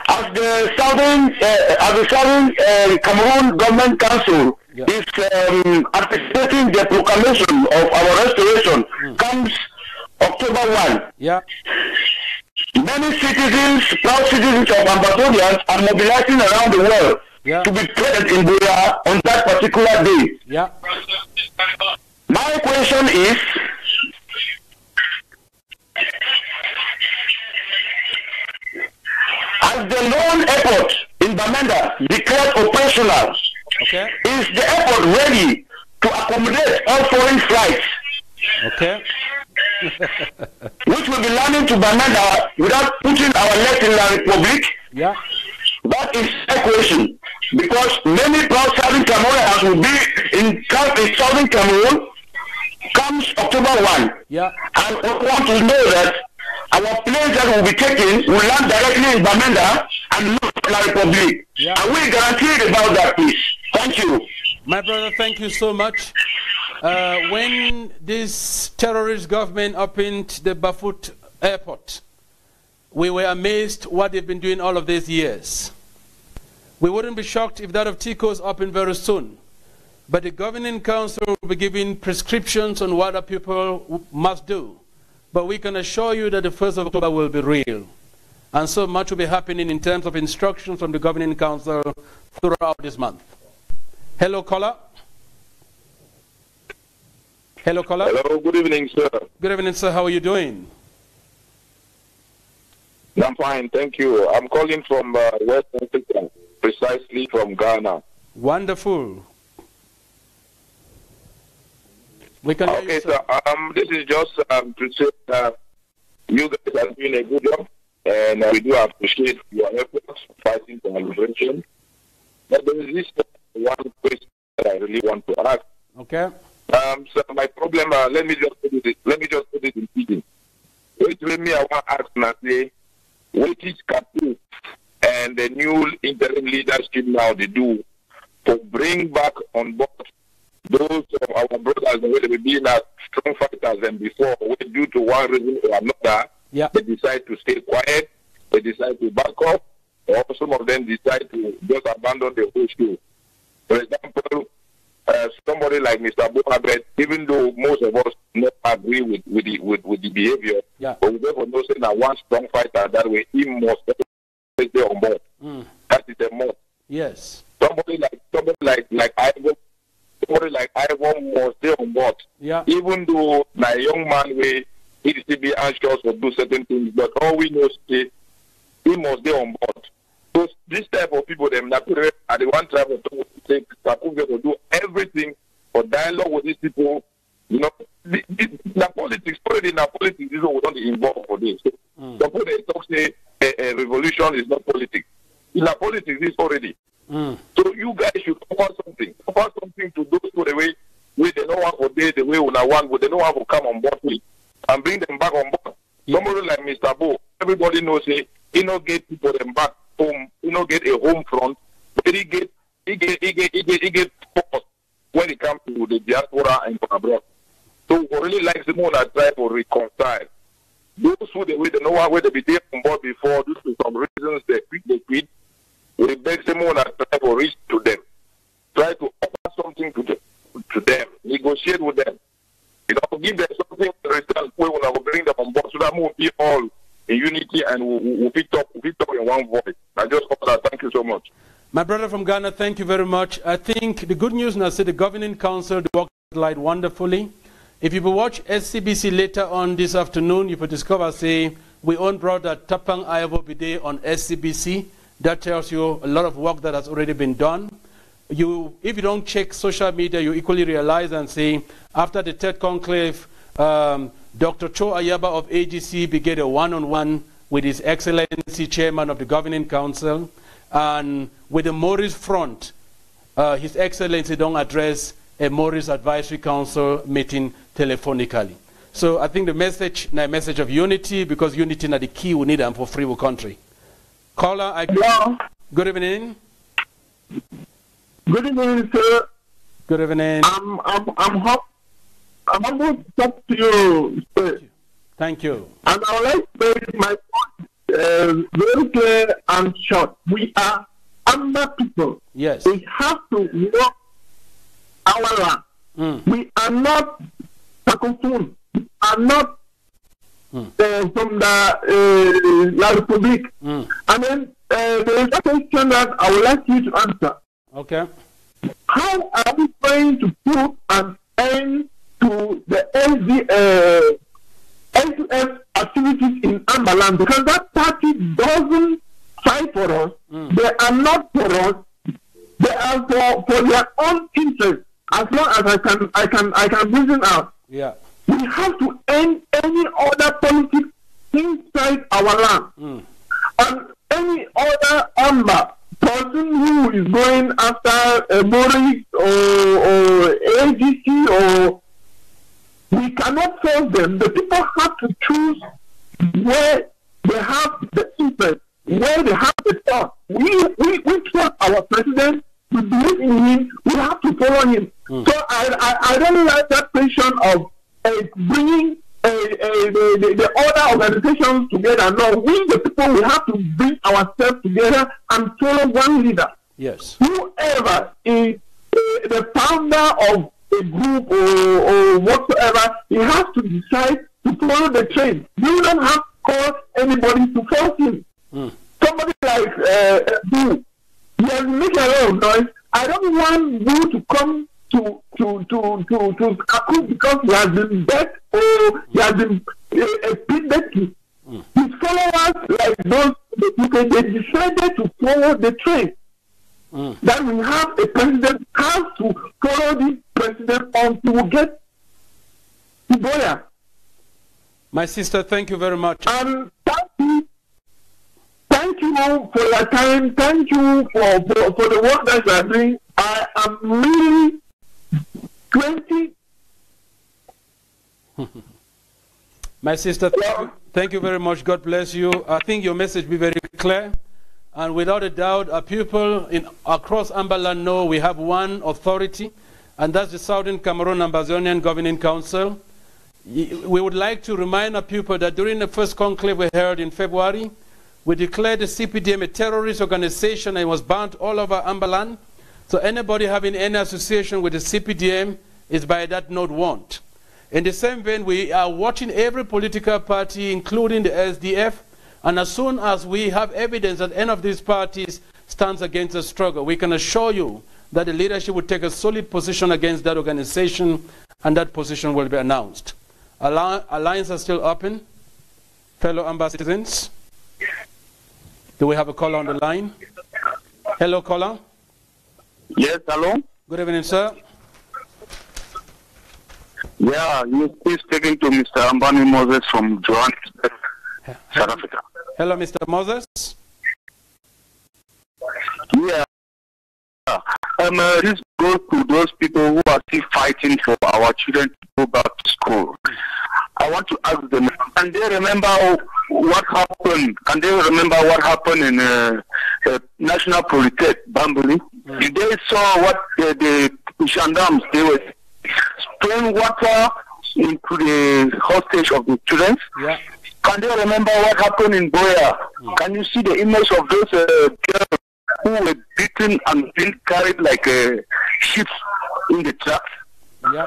As the Southern Cameroon Government Council is anticipating the proclamation of our restoration comes October 1. Yeah. Many citizens, proud citizens of Ambazonia are mobilizing around the world to be present in Buea on that particular day. Yeah. My question is, as the known airport in Bamenda declared operational, is the airport ready to accommodate all foreign flights? Okay. Which will be landing to Bamenda without putting our legs in the Republic? Yeah. That is a question. Because many proud Southern Cameroonians will be in Southern Cameroon comes October 1. Yeah. And we want to know that our planes that will be taken will land directly in Bamenda and not in the Republic. Yeah. Are we guaranteed about that, please? Thank you. My brother, thank you so much. When this terrorist government opened the Bafut airport, we were amazed what they've been doing all of these years. We wouldn't be shocked if that of Tico's open very soon. But the governing council will be giving prescriptions on what the people must do. But we can assure you that the 1st of October will be real. And so much will be happening in terms of instructions from the governing council throughout this month. Hello, caller. Hello, caller. Hello, good evening, sir. Good evening, sir. How are you doing? I'm fine, thank you. I'm calling from West Africa, precisely from Ghana. Wonderful. We can hear you, sir. This is just to say that you guys are doing a good job, and we do appreciate your efforts fighting for liberation. But there is this one question that I really want to ask. Okay. So my problem, let me just put it in pidgin. Wait, me, I want to ask and say, what is Capu and the new interim leadership now they do to bring back on board those of our brothers who have been as strong fighters than before, due to one reason or another, they decide to stay quiet, they decide to back off, or some of them decide to just abandon the whole show. For example, somebody like Mr. Buea, even though most of us not agree with the behavior, but we therefore know saying that one strong fighter that way he must stay on board. That is a must. Yes. Somebody like Ivan must stay on board. Yeah. Even though my young man way he still be anxious to do certain things, but all we know is he must stay on board. So this type of people, them are the one type of people to do everything for dialogue with these people. You know, the politics already in the politics is what we don't involve for this. So suppose they talk say a revolution is not politics. In the politics is already. So you guys should offer something to those who the way they know how to day the way when I want, but they know how to come on board with and bring them back on board. Somebody like Mr. Bo, everybody knows he not get people them back home, he not get a home front, but he get force when it comes to the diaspora and from abroad. So we really like someone that try to reconcile. Those who the way they know how they be there on board before, due to some reasons they quit. We beg someone that try to reach to them, try to offer something to them, negotiate with them. You know, give them something in return. We will bring them on board so that we will be all in unity and we'll be talk in one voice. I just hope that. Thank you so much. My brother from Ghana, thank you very much. I think the good news now, say the governing council worked light wonderfully. If you will watch SCBC later on this afternoon, you will discover, say, we own brother Tapang Ayabo Bide on SCBC. That tells you a lot of work that has already been done. If you don't check social media, you equally realize and say, after the third conclave, Dr. Cho Ayaba of AGC began a one-on-one with His Excellency Chairman of the Governing Council. And with the Maurice front, His Excellency don't address a Maurice Advisory Council meeting telephonically. So I think the message, a message of unity, because unity is the key we need for free country. Caller, good evening. Good evening, sir. Good evening. I'm humbled to talk to you, sir. Thank you. And I would like to make my point very clear and short. We are Amba people. Yes. We have to work our land. We are not Takofun. We are not from the La Republic. And then there is a question that I would like you to answer. Okay. How are we going to put an end to the SDF activities in Ambaland? Because that party doesn't fight for us. They are not for us. They are for their own interest. As long as I can reason out. Yeah. We have to end any other politics inside our land. And any other person who is going after a Morris or AGC, or we cannot force them. The people have to choose where they have the interest, where they have the thought. We trust our president. We believe in him. We have to follow him. So I don't like that question of bringing the other organizations together. No, we the people, we have to bring ourselves together and follow one leader. Yes. Whoever is the founder of a group or whatsoever, he has to decide to follow the trend. You don't have to call anybody to force him. Somebody like Buea, he has made a lot of noise. I don't want Buea to come to Kaku because he has been begged or he has been pleaded to. His followers, like those people, they decided to follow the trend. That we have a president has to follow this president until we get to Buea. My sister, thank you very much. And thank you for your time. Thank you for the work that you are doing. I am really 20. My sister, thank you very much. God bless you. I think your message be very clear. And without a doubt, our people across Ambaland know we have one authority, and that's the Southern Cameroon Ambazonian Governing Council. We would like to remind our people that during the first conclave we held in February, we declared the CPDM a terrorist organization and it was banned all over Ambaland. So anybody having any association with the CPDM is by that note warned. In the same vein, we are watching every political party, including the SDF, and as soon as we have evidence that any of these parties stands against the struggle, we can assure you that the leadership will take a solid position against that organization, and that position will be announced. Alliance are still open. Fellow Ambassadors, do we have a caller on the line? Hello, caller. Yes, hello? Good evening, sir. Yeah, you're speaking to Mr. Ambani Moses from Johannesburg, South Africa. Hello, Mr. Moses. Yeah. This goes to those people who are still fighting for our children to go back to school. I want to ask them, can they remember what happened? Can they remember what happened in National Polytech, Bambuli? Did they saw what the gendarmes, they were spraying water into the hostage of the students? Yeah. Can they remember what happened in Buea? Can you see the image of those girls who were beaten and being carried like sheep in the trucks? Yeah.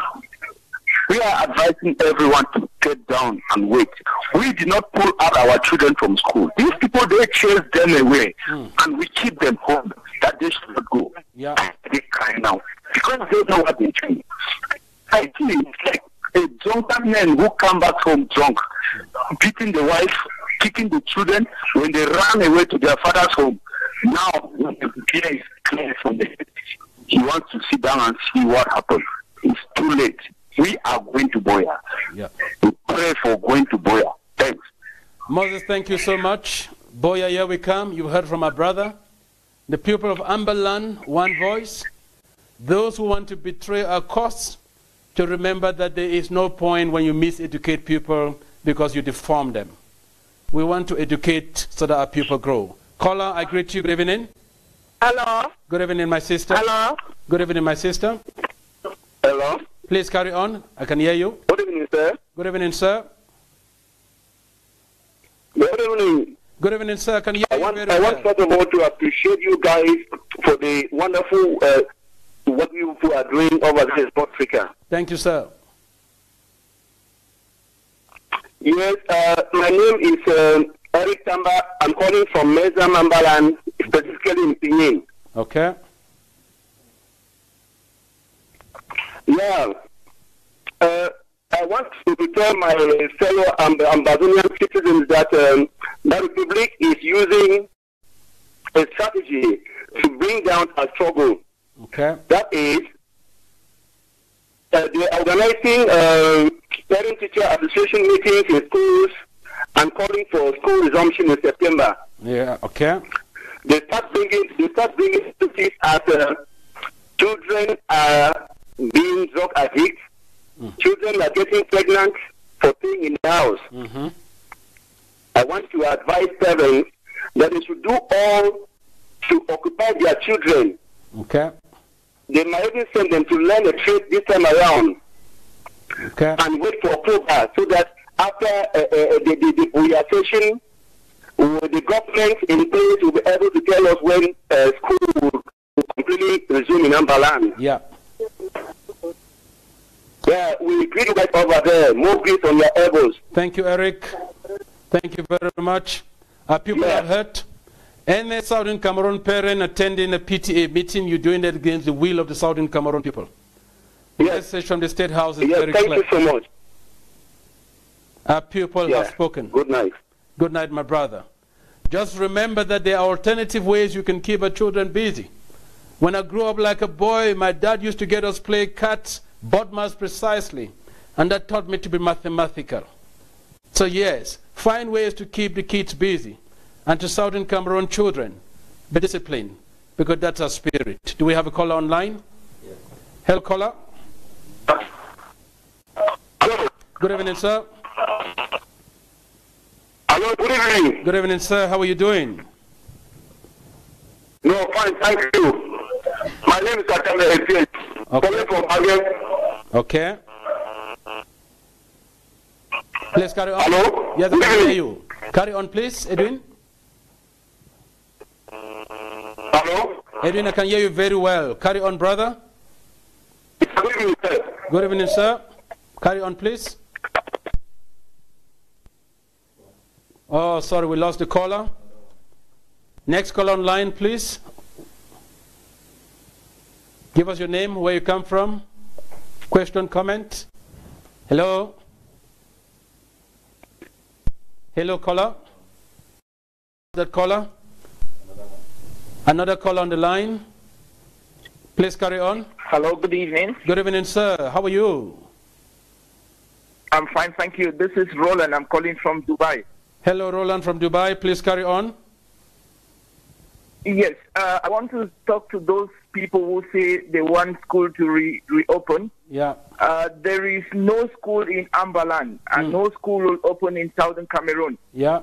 We are advising everyone to get down and wait. We did not pull out our children from school. These people, they chase them away, and we keep them home. That they should not go. Yeah. They cry now because they know what they're doing. I think it's like a drunken man who come back home drunk, beating the wife, kicking the children when they run away to their father's home. Now, when the fear is clear from the head, he wants to sit down and see what happened. It's too late. We are going to Buea. Yeah. We pray for going to Buea. Thanks. Moses, thank you so much. Buea, here we come. You heard from our brother. The people of Ambaland, one voice. Those who want to betray our cause, to remember that there is no point when you miseducate people because you deform them. We want to educate so that our people grow. Caller, I greet you. Good evening. Hello. Good evening, my sister. Hello. Good evening, my sister. Hello. Please carry on. I can hear you. Good evening, sir. Good evening, sir. Good evening. Good evening, sir. Can you hear you very I well? want first of all to appreciate you guys for the wonderful what you are doing over there in South Africa. Thank you, sir. Yes, my name is Eric Tamba. I'm calling from Meza Mambaland, specifically in Pinyin. Okay. Yeah. I want to tell my fellow Ambazonian citizens that the Republic is using a strategy to bring down our struggle. Okay. That is, they're organizing parent-teacher association meetings in schools and calling for school resumption in September. Yeah. Okay. They start bringing statistics as children are being drug addicts. Children are getting pregnant for staying in the house. I want to advise parents that they should do all to occupy their children. Okay. They might even send them to learn a trade this time around. Okay. And wait for October so that after the Buea session, the government in place will be able to tell us when school will completely resume in Ambaland. Yeah. Yeah, we greet you guys over there. More grease on your elbows. Thank you, Eric. Thank you very much. Our people are hurt. Any Southern Cameroon parent attending a PTA meeting, you're doing that against the will of the Southern Cameroon people. The message from the State House is very clear. Thank you so much. Our people have spoken. Good night. Good night, my brother. Just remember that there are alternative ways you can keep our children busy. When I grew up like a boy, my dad used to get us play cats, Bodmas precisely, and that taught me to be mathematical. So yes, find ways to keep the kids busy. And to Southern Cameroon children, be disciplined, because that's our spirit. Do we have a caller online? Yes. Hello, caller. Good evening, sir. Hello, good evening. Good evening, sir. How are you doing? No, fine, thank you. My name is Akame. Calling from Agel. Okay. Please carry on. Hello? Yes, I can hear you. Carry on, please, Edwin. Hello? Edwin, I can hear you very well. Carry on, brother. Good evening, sir. Good evening, sir. Carry on, please. Oh, sorry, we lost the caller. Next caller online, please. Give us your name, where you come from. Question, comment. Hello? Hello, caller? That caller? Another caller on the line. Please carry on. Hello, good evening. Good evening, sir. How are you? I'm fine, thank you. This is Roland. I'm calling from Dubai. Hello, Roland from Dubai. Please carry on. Yes, I want to talk to those people who say they want school to reopen. Yeah. There is no school in Ambaland, and no school will open in Southern Cameroon. Yeah.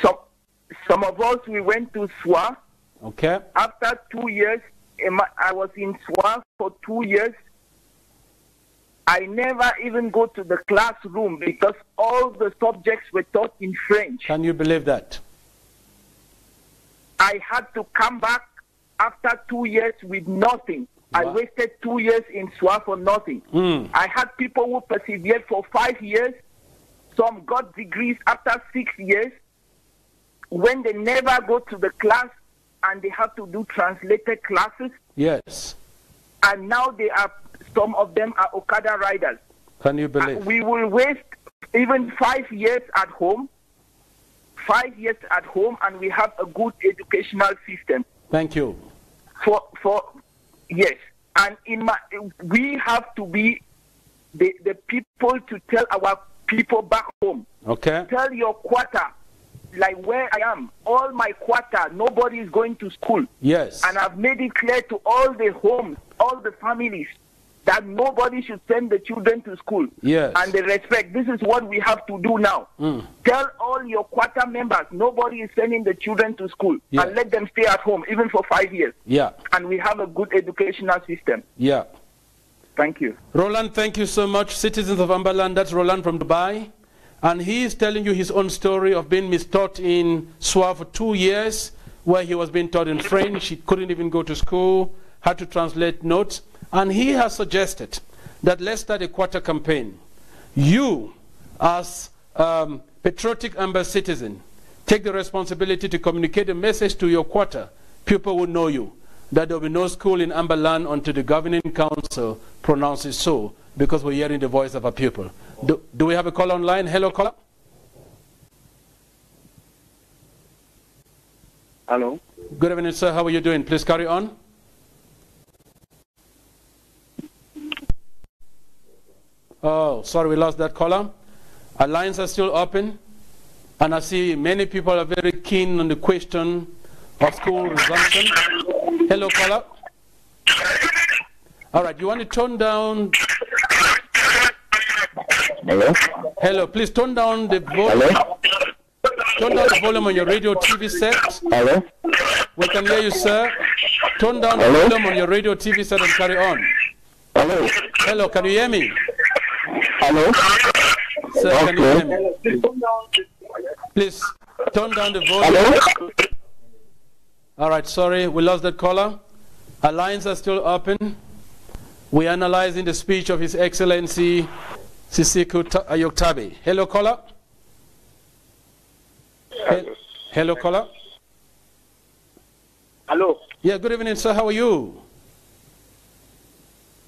Some of us, we went to SWA. Okay. After 2 years, I was in SWA for 2 years. I never even go to the classroom because all the subjects were taught in French. Can you believe that? I had to come back after 2 years with nothing. Wow. I wasted 2 years in SWA for nothing. I had people who persevered for 5 years. Some got degrees after 6 years. When they never go to the class and they have to do translated classes. Yes. And now some of them are Okada riders. Can you believe? We will waste even 5 years at home. 5 years at home, and we have a good educational system. Thank you. Yes, and we have to be the people to tell our people back home. Okay. Tell your quarter, like where I am, all my quarter, nobody is going to school. Yes. And I've made it clear to all the homes, all the families, that nobody should send the children to school. Yes. And they respect. This is what we have to do now. Tell all your quarter members, nobody is sending the children to school. Yes. And let them stay at home, even for 5 years. Yeah. And we have a good educational system. Yeah. Thank you. Roland, thank you so much. Citizens of Ambaland, that's Roland from Dubai. And he is telling you his own story of being mistaught in SWA for 2 years, where he was being taught in French. He couldn't even go to school, had to translate notes. And he has suggested that let's start a quarter campaign. You as patriotic Amba citizen, take the responsibility to communicate a message to your quarter. People will know you, that there will be no school in Amba land until the governing council pronounces so, because we're hearing the voice of our people. Do we have a call online? Hello, caller. Hello. Good evening, sir. How are you doing? Please carry on. Oh, sorry, we lost that caller. Our lines are still open, and I see many people are very keen on the question of school resumption. Hello, caller. All right, you want to tone down? Hello. Hello, please tone down the volume. Hello. Tone down the volume on your radio TV set. Hello. We can hear you, sir. Tone down the volume on your radio TV set and carry on. Hello. Hello, can you hear me? Hello. Sir, can you hear me? Please tone down the volume. Hello. All right, sorry, we lost that caller. Our lines are still open. We're analyzing the speech of His Excellency Sisiku Ayoktabe. Hello, caller. Hello, caller. Hello. Yeah, good evening, sir. How are you?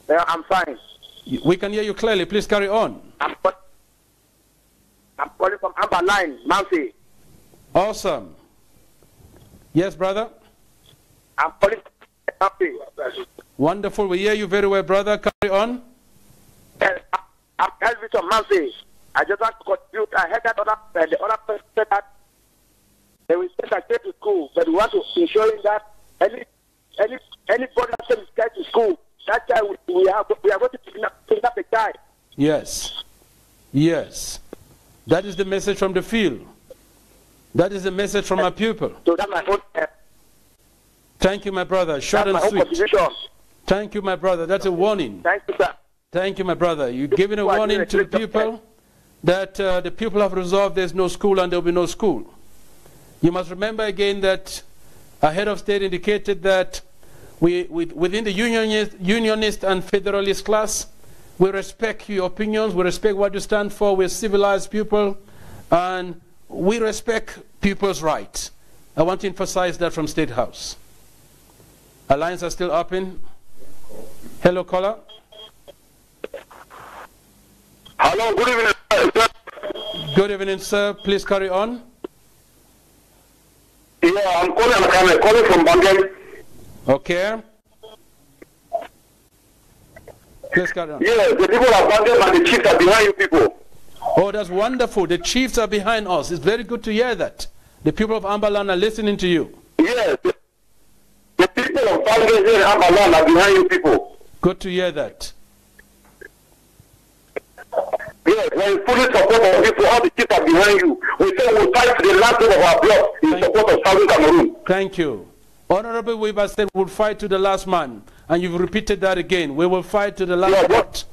Yeah, I'm fine. We can hear you clearly. Please carry on. I'm calling from Amber Line, Mamsi. Awesome. Yes, brother? I'm calling from Mamsi. Wonderful. We hear you very well, brother. Carry on. Yes, I'm Elvis from Mamsi. I just want to contribute. I heard that the other person said that they will send a kid to school, but we want to ensure that anybody that sends his kid to school, that child we are going to kidnap the child. Yes. Yes. That is the message from the field. That is the message from our people. So that's my own. Thank you, my brother. Short and sweet. Thank you, my brother. That's a warning. Thank you, sir. Thank you, my brother. You're giving a warning to the people that the people have resolved there's no school and there will be no school. You must remember again that our head of state indicated that within the unionist and federalist class, we respect your opinions, we respect what you stand for, we're civilized people, and we respect people's rights. I want to emphasize that from State House. Our lines are still open. Hello, caller. Hello, good evening, sir. Good evening, sir. Please carry on. Yeah, I'm calling from Bangladesh. Okay. Please carry on. Yeah, the people of Bangladesh and the chiefs are behind you people. Oh, that's wonderful. The chiefs are behind us. It's very good to hear that. The people of Ambaland are listening to you. Yes, the people of Bangladesh and Ambaland are behind you people. Good to hear that. Yes, when fully support of people, all the chiefs are behind you. We say we'll fight to the last drop of our blood in support of Southern Cameroon. Thank you. Honorable Weaver said we'll fight to the last man. And you've repeated that again. We will fight to the last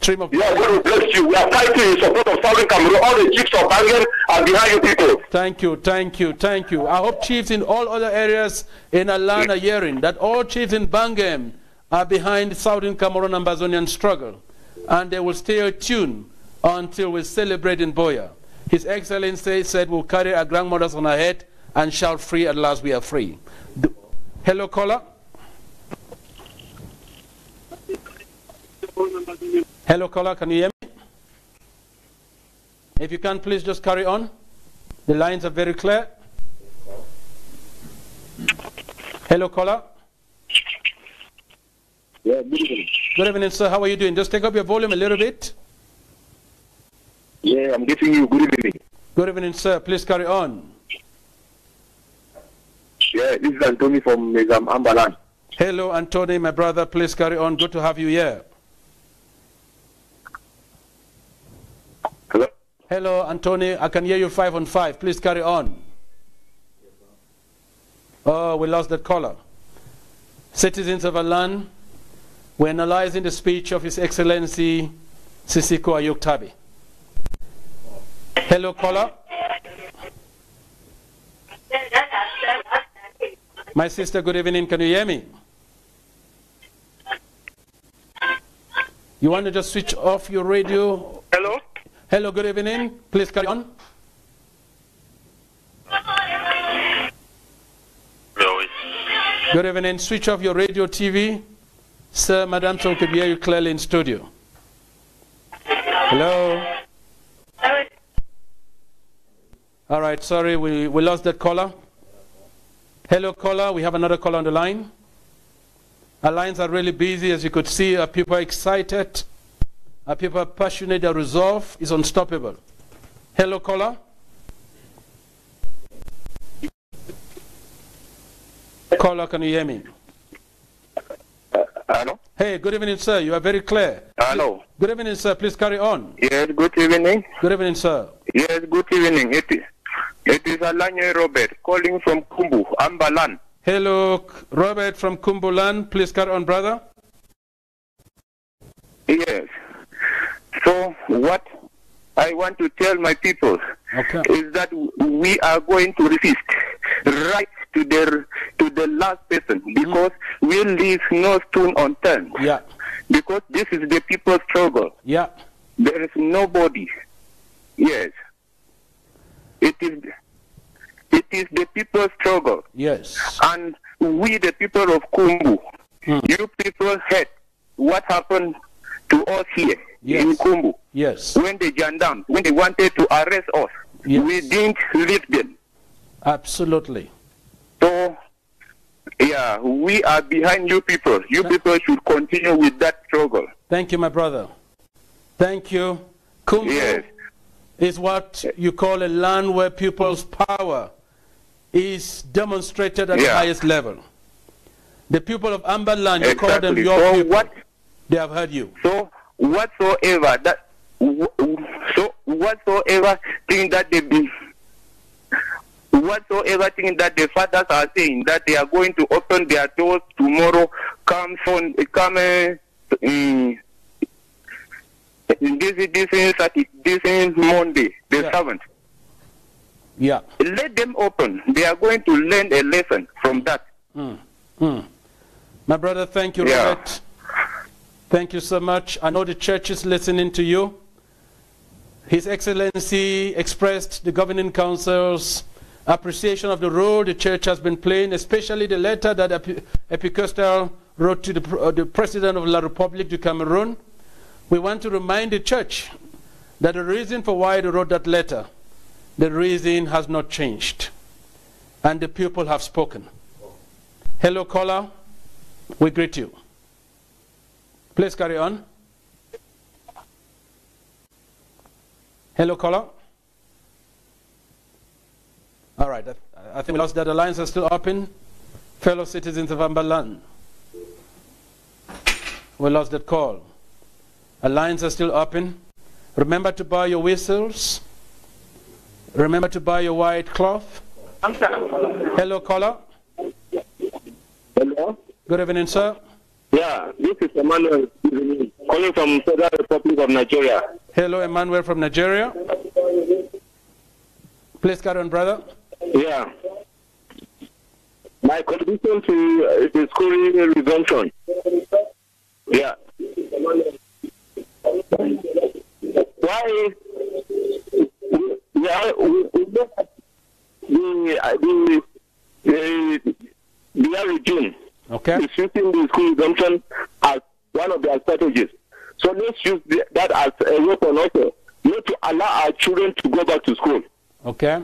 stream of blood. Yeah, God will bless you. We are fighting in support of Southern Cameroon. All the chiefs of Bangladesh are behind you people. Thank you, thank you, thank you. I hope chiefs in all other areas in Alan are hearing that all chiefs in Bangam are behind Southern Cameroon Ambazonian struggle. And they will stay tuned until we celebrate in Buea. His Excellency said we'll carry our grandmothers on our head and shout free at last we are free. Hello, caller. Hello, caller, can you hear me? If you can, please just carry on. The lines are very clear. Hello, caller. Yeah, good evening. Good evening, sir. How are you doing? Just take up your volume a little bit. Yeah, I'm getting you. Good evening. Good evening, sir. Please carry on. Yeah, this is Anthony from Ambaland. Hello, Anthony, my brother. Please carry on. Good to have you here. Hello? Hello, Anthony. I can hear you 5 on 5. Please carry on. Oh, we lost that caller. Citizens of our land, we're analyzing the speech of His Excellency Sisiku Ayoktabe. Hello, caller. My sister, good evening. Can you hear me? You want to just switch off your radio? Hello? Hello, good evening. Please carry on. Good evening. Switch off your radio, TV. Sir, Madam, so we can hear you clearly in studio. Hello. All right, sorry, we lost that caller. Hello, caller. We have another caller on the line. Our lines are really busy, as you could see. Our people are excited. Our people are passionate. Their resolve is unstoppable. Hello, caller. Caller, can you hear me? Hello? Hey, good evening, sir. You are very clear. Hello. Good evening, sir. Please carry on. Yes, good evening. Good evening, sir. Yes, good evening. It is Alanya Robert calling from Kumbu, Ambalan. Hello, Robert from Kumbulan. Please carry on, brother. Yes. So what I want to tell my people is that we are going to resist right to the last person, because we leave no stone unturned. Yeah. Because this is the people's struggle. Yeah. There is nobody. Yes. It is the people's struggle. Yes. And we, the people of Kumbu, you people heard what happened to us here in Kumbu. Yes. When the gendarmes, when they wanted to arrest us, we didn't leave them. Absolutely. So, yeah, we are behind you people. You people should continue with that struggle. Thank you, my brother. Thank you. Kumbu is what you call a land where people's power is demonstrated at the highest level. The people of Ambaland, you call them your people. They have heard you. So whatsoever thing that they be, whatsoever thing that the fathers are saying that they are going to open their doors tomorrow, come this Monday, the 7th. Yeah. Let them open. They are going to learn a lesson from that. My brother, thank you, Robert. Thank you so much. I know the church is listening to you. His Excellency expressed the governing council's appreciation of the role the church has been playing, especially the letter that Epicostal wrote to the President of La Republique du Cameroon. We want to remind the church that the reason for why they wrote that letter, the reason has not changed. And the people have spoken. Hello, caller. We greet you. Please carry on. Hello, caller. All right. I think we lost that. The lines are still open. Fellow citizens of Ambalan. We lost that call. The lines are still open. Remember to buy your whistles. Remember to buy your white cloth. Hello, caller. Hello. Good evening, sir. Yeah, this is Emmanuel calling from Federal Republic of Nigeria. Hello, Emmanuel from Nigeria. Please carry on, brother. Yeah. My contribution to the school resumption. Yeah. Why? We look at the regime. Is using the school resumption as one of their strategies. So let's use that as a weapon also, not to allow our children to go back to school. Okay.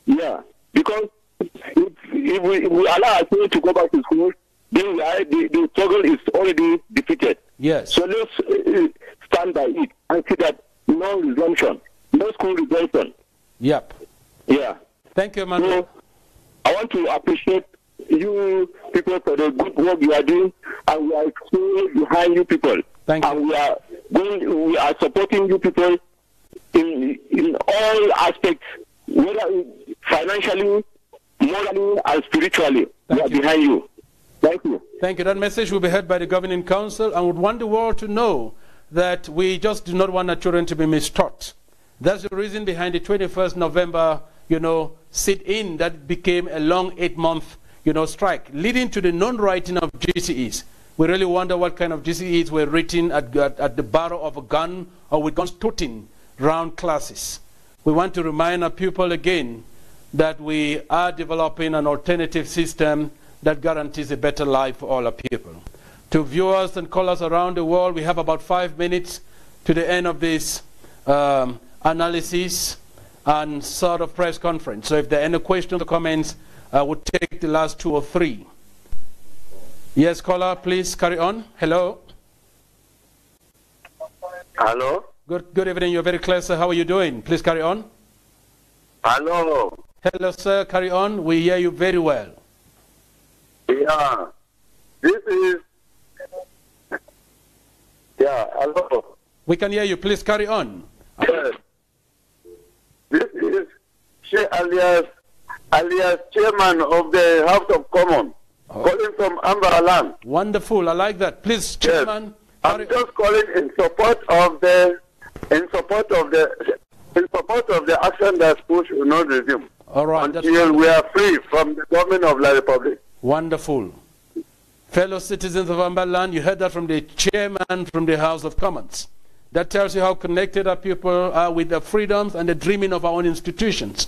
Yeah, because if we allow our children to go back to school, then the struggle is already defeated. Yes. So let's stand by it and see that no resumption, no school resumption. Yep. Yeah. Thank you, Emmanuel. So I want to appreciate you people for the good work you are doing, and we are extremely behind you people. Thank you. And we are supporting you people in all aspects, whether financially, morally, and spiritually. We are behind you. Thank you. Thank you. That message will be heard by the governing council, and would want the world to know that we just do not want our children to be mistaught. That's the reason behind the 21st November, sit-in that became a long 8-month strike, leading to the non-writing of GCEs. We really wonder what kind of GCEs were written at the barrel of a gun or with guns toting round classes. We want to remind our people again that we are developing an alternative system that guarantees a better life for all our people. To viewers and callers around the world, we have about 5 minutes to the end of this analysis and sort of press conference. So if there are any questions or comments, I would take the last 2 or 3. Yes, caller, please carry on. Hello. Hello. Good evening. You're very clear, sir. How are you doing? Please carry on. Hello. Hello, sir. Carry on. We hear you very well. Yeah. This is... Yeah, hello. We can hear you. Please carry on. Yes. This is Sheikh alias Chairman of the House of Commons, calling from Ambazonia. Wonderful. I like that. Please, Chairman. Yes. I'm just calling in support of the action that schools will not resume. All right. Until we are free from the government of the Republic. Wonderful. Fellow citizens of Ambazonia, you heard that from the chairman from the House of Commons. That tells you how connected our people are with the freedoms and the dreaming of our own institutions.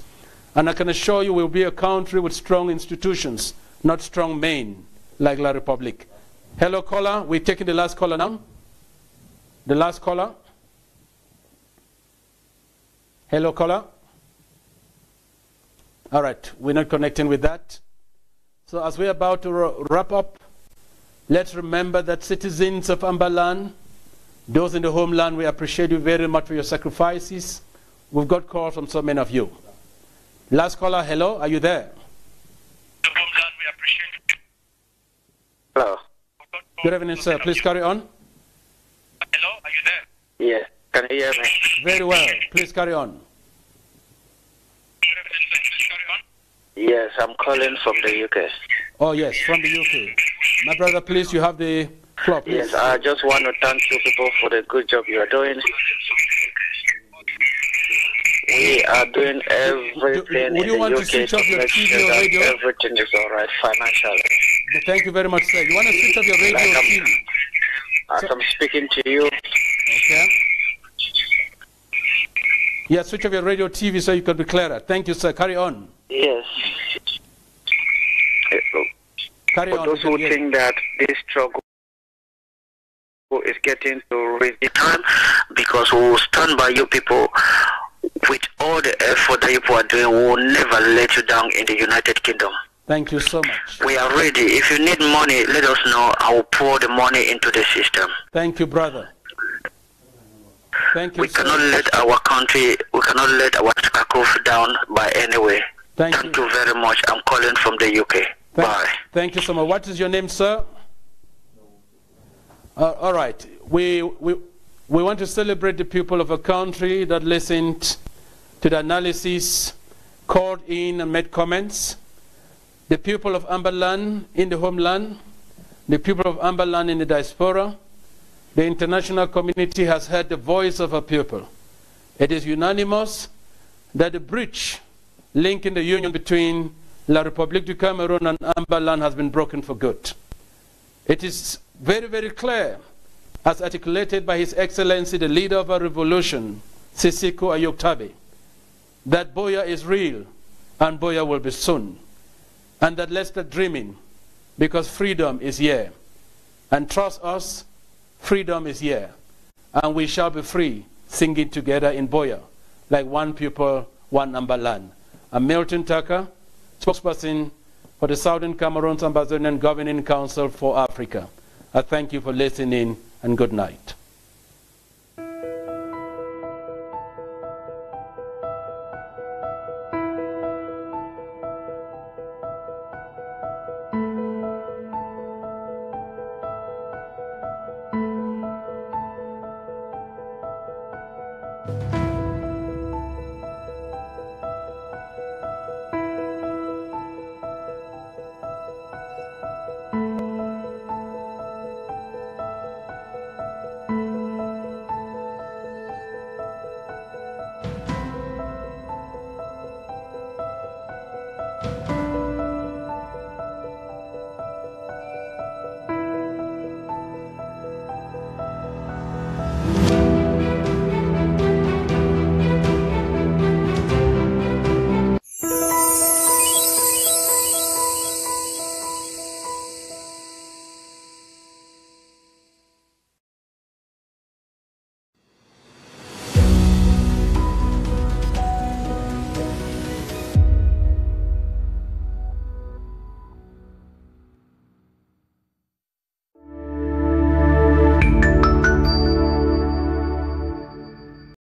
And I can assure you we'll be a country with strong institutions, not strong men like La Republic. Hello, caller. We're taking the last caller now. The last caller. Hello, caller. All right. We're not connecting with that. So as we're about to wrap up, let's remember that citizens of Ambazonia, those in the homeland, we appreciate you very much for your sacrifices. We've got calls from so many of you. Last caller, hello, are you there? Hello. Good evening, sir. Please carry on. Hello, are you there? Yeah. Can you hear me? Very well. Please carry on. Yes, I'm calling from the UK. Oh, yes, from the UK. My brother, please, you have the floor, please. Yes, I just want to thank you people for the good job you are doing. We are doing everything Would you want to switch off your TV or radio? Everything is all right financially. Thank you very much, sir. You want to switch off your radio or TV? As I'm speaking to you. Okay. Yeah, switch off your radio TV so you can be clearer. Thank you, sir. Carry on. Yes. Carry on. For those who think that this struggle is getting to reach the time, because we will stand by you people with all the effort that you people are doing. We will never let you down in the United Kingdom. Thank you so much. We are ready. If you need money, let us know. I will pour the money into the system. Thank you, brother. Thank you. We cannot let our country, we cannot let our Kakuf down by any way. Thank you very much. I'm calling from the UK. Bye. Thank you so much. What is your name, sir? All right. We want to celebrate the people of a country that listened to the analysis, called in and made comments. The people of Ambazonia in the homeland, the people of Ambazonia in the diaspora, the international community has heard the voice of our people. It is unanimous that the breach linking the union between La République du Cameroon and Ambazonia has been broken for good. It is very, very clear, as articulated by His Excellency, the leader of our revolution, Sisiko Ayoktabe, that Buea is real and Buea will be soon. And that let's start dreaming, because freedom is here. And trust us, freedom is here. And we shall be free, singing together in Buea, like one people, one Ambazonia. I'm Milton Taka, spokesperson for the Southern Cameroons Ambazonian Governing Council for Africa. I thank you for listening, and good night.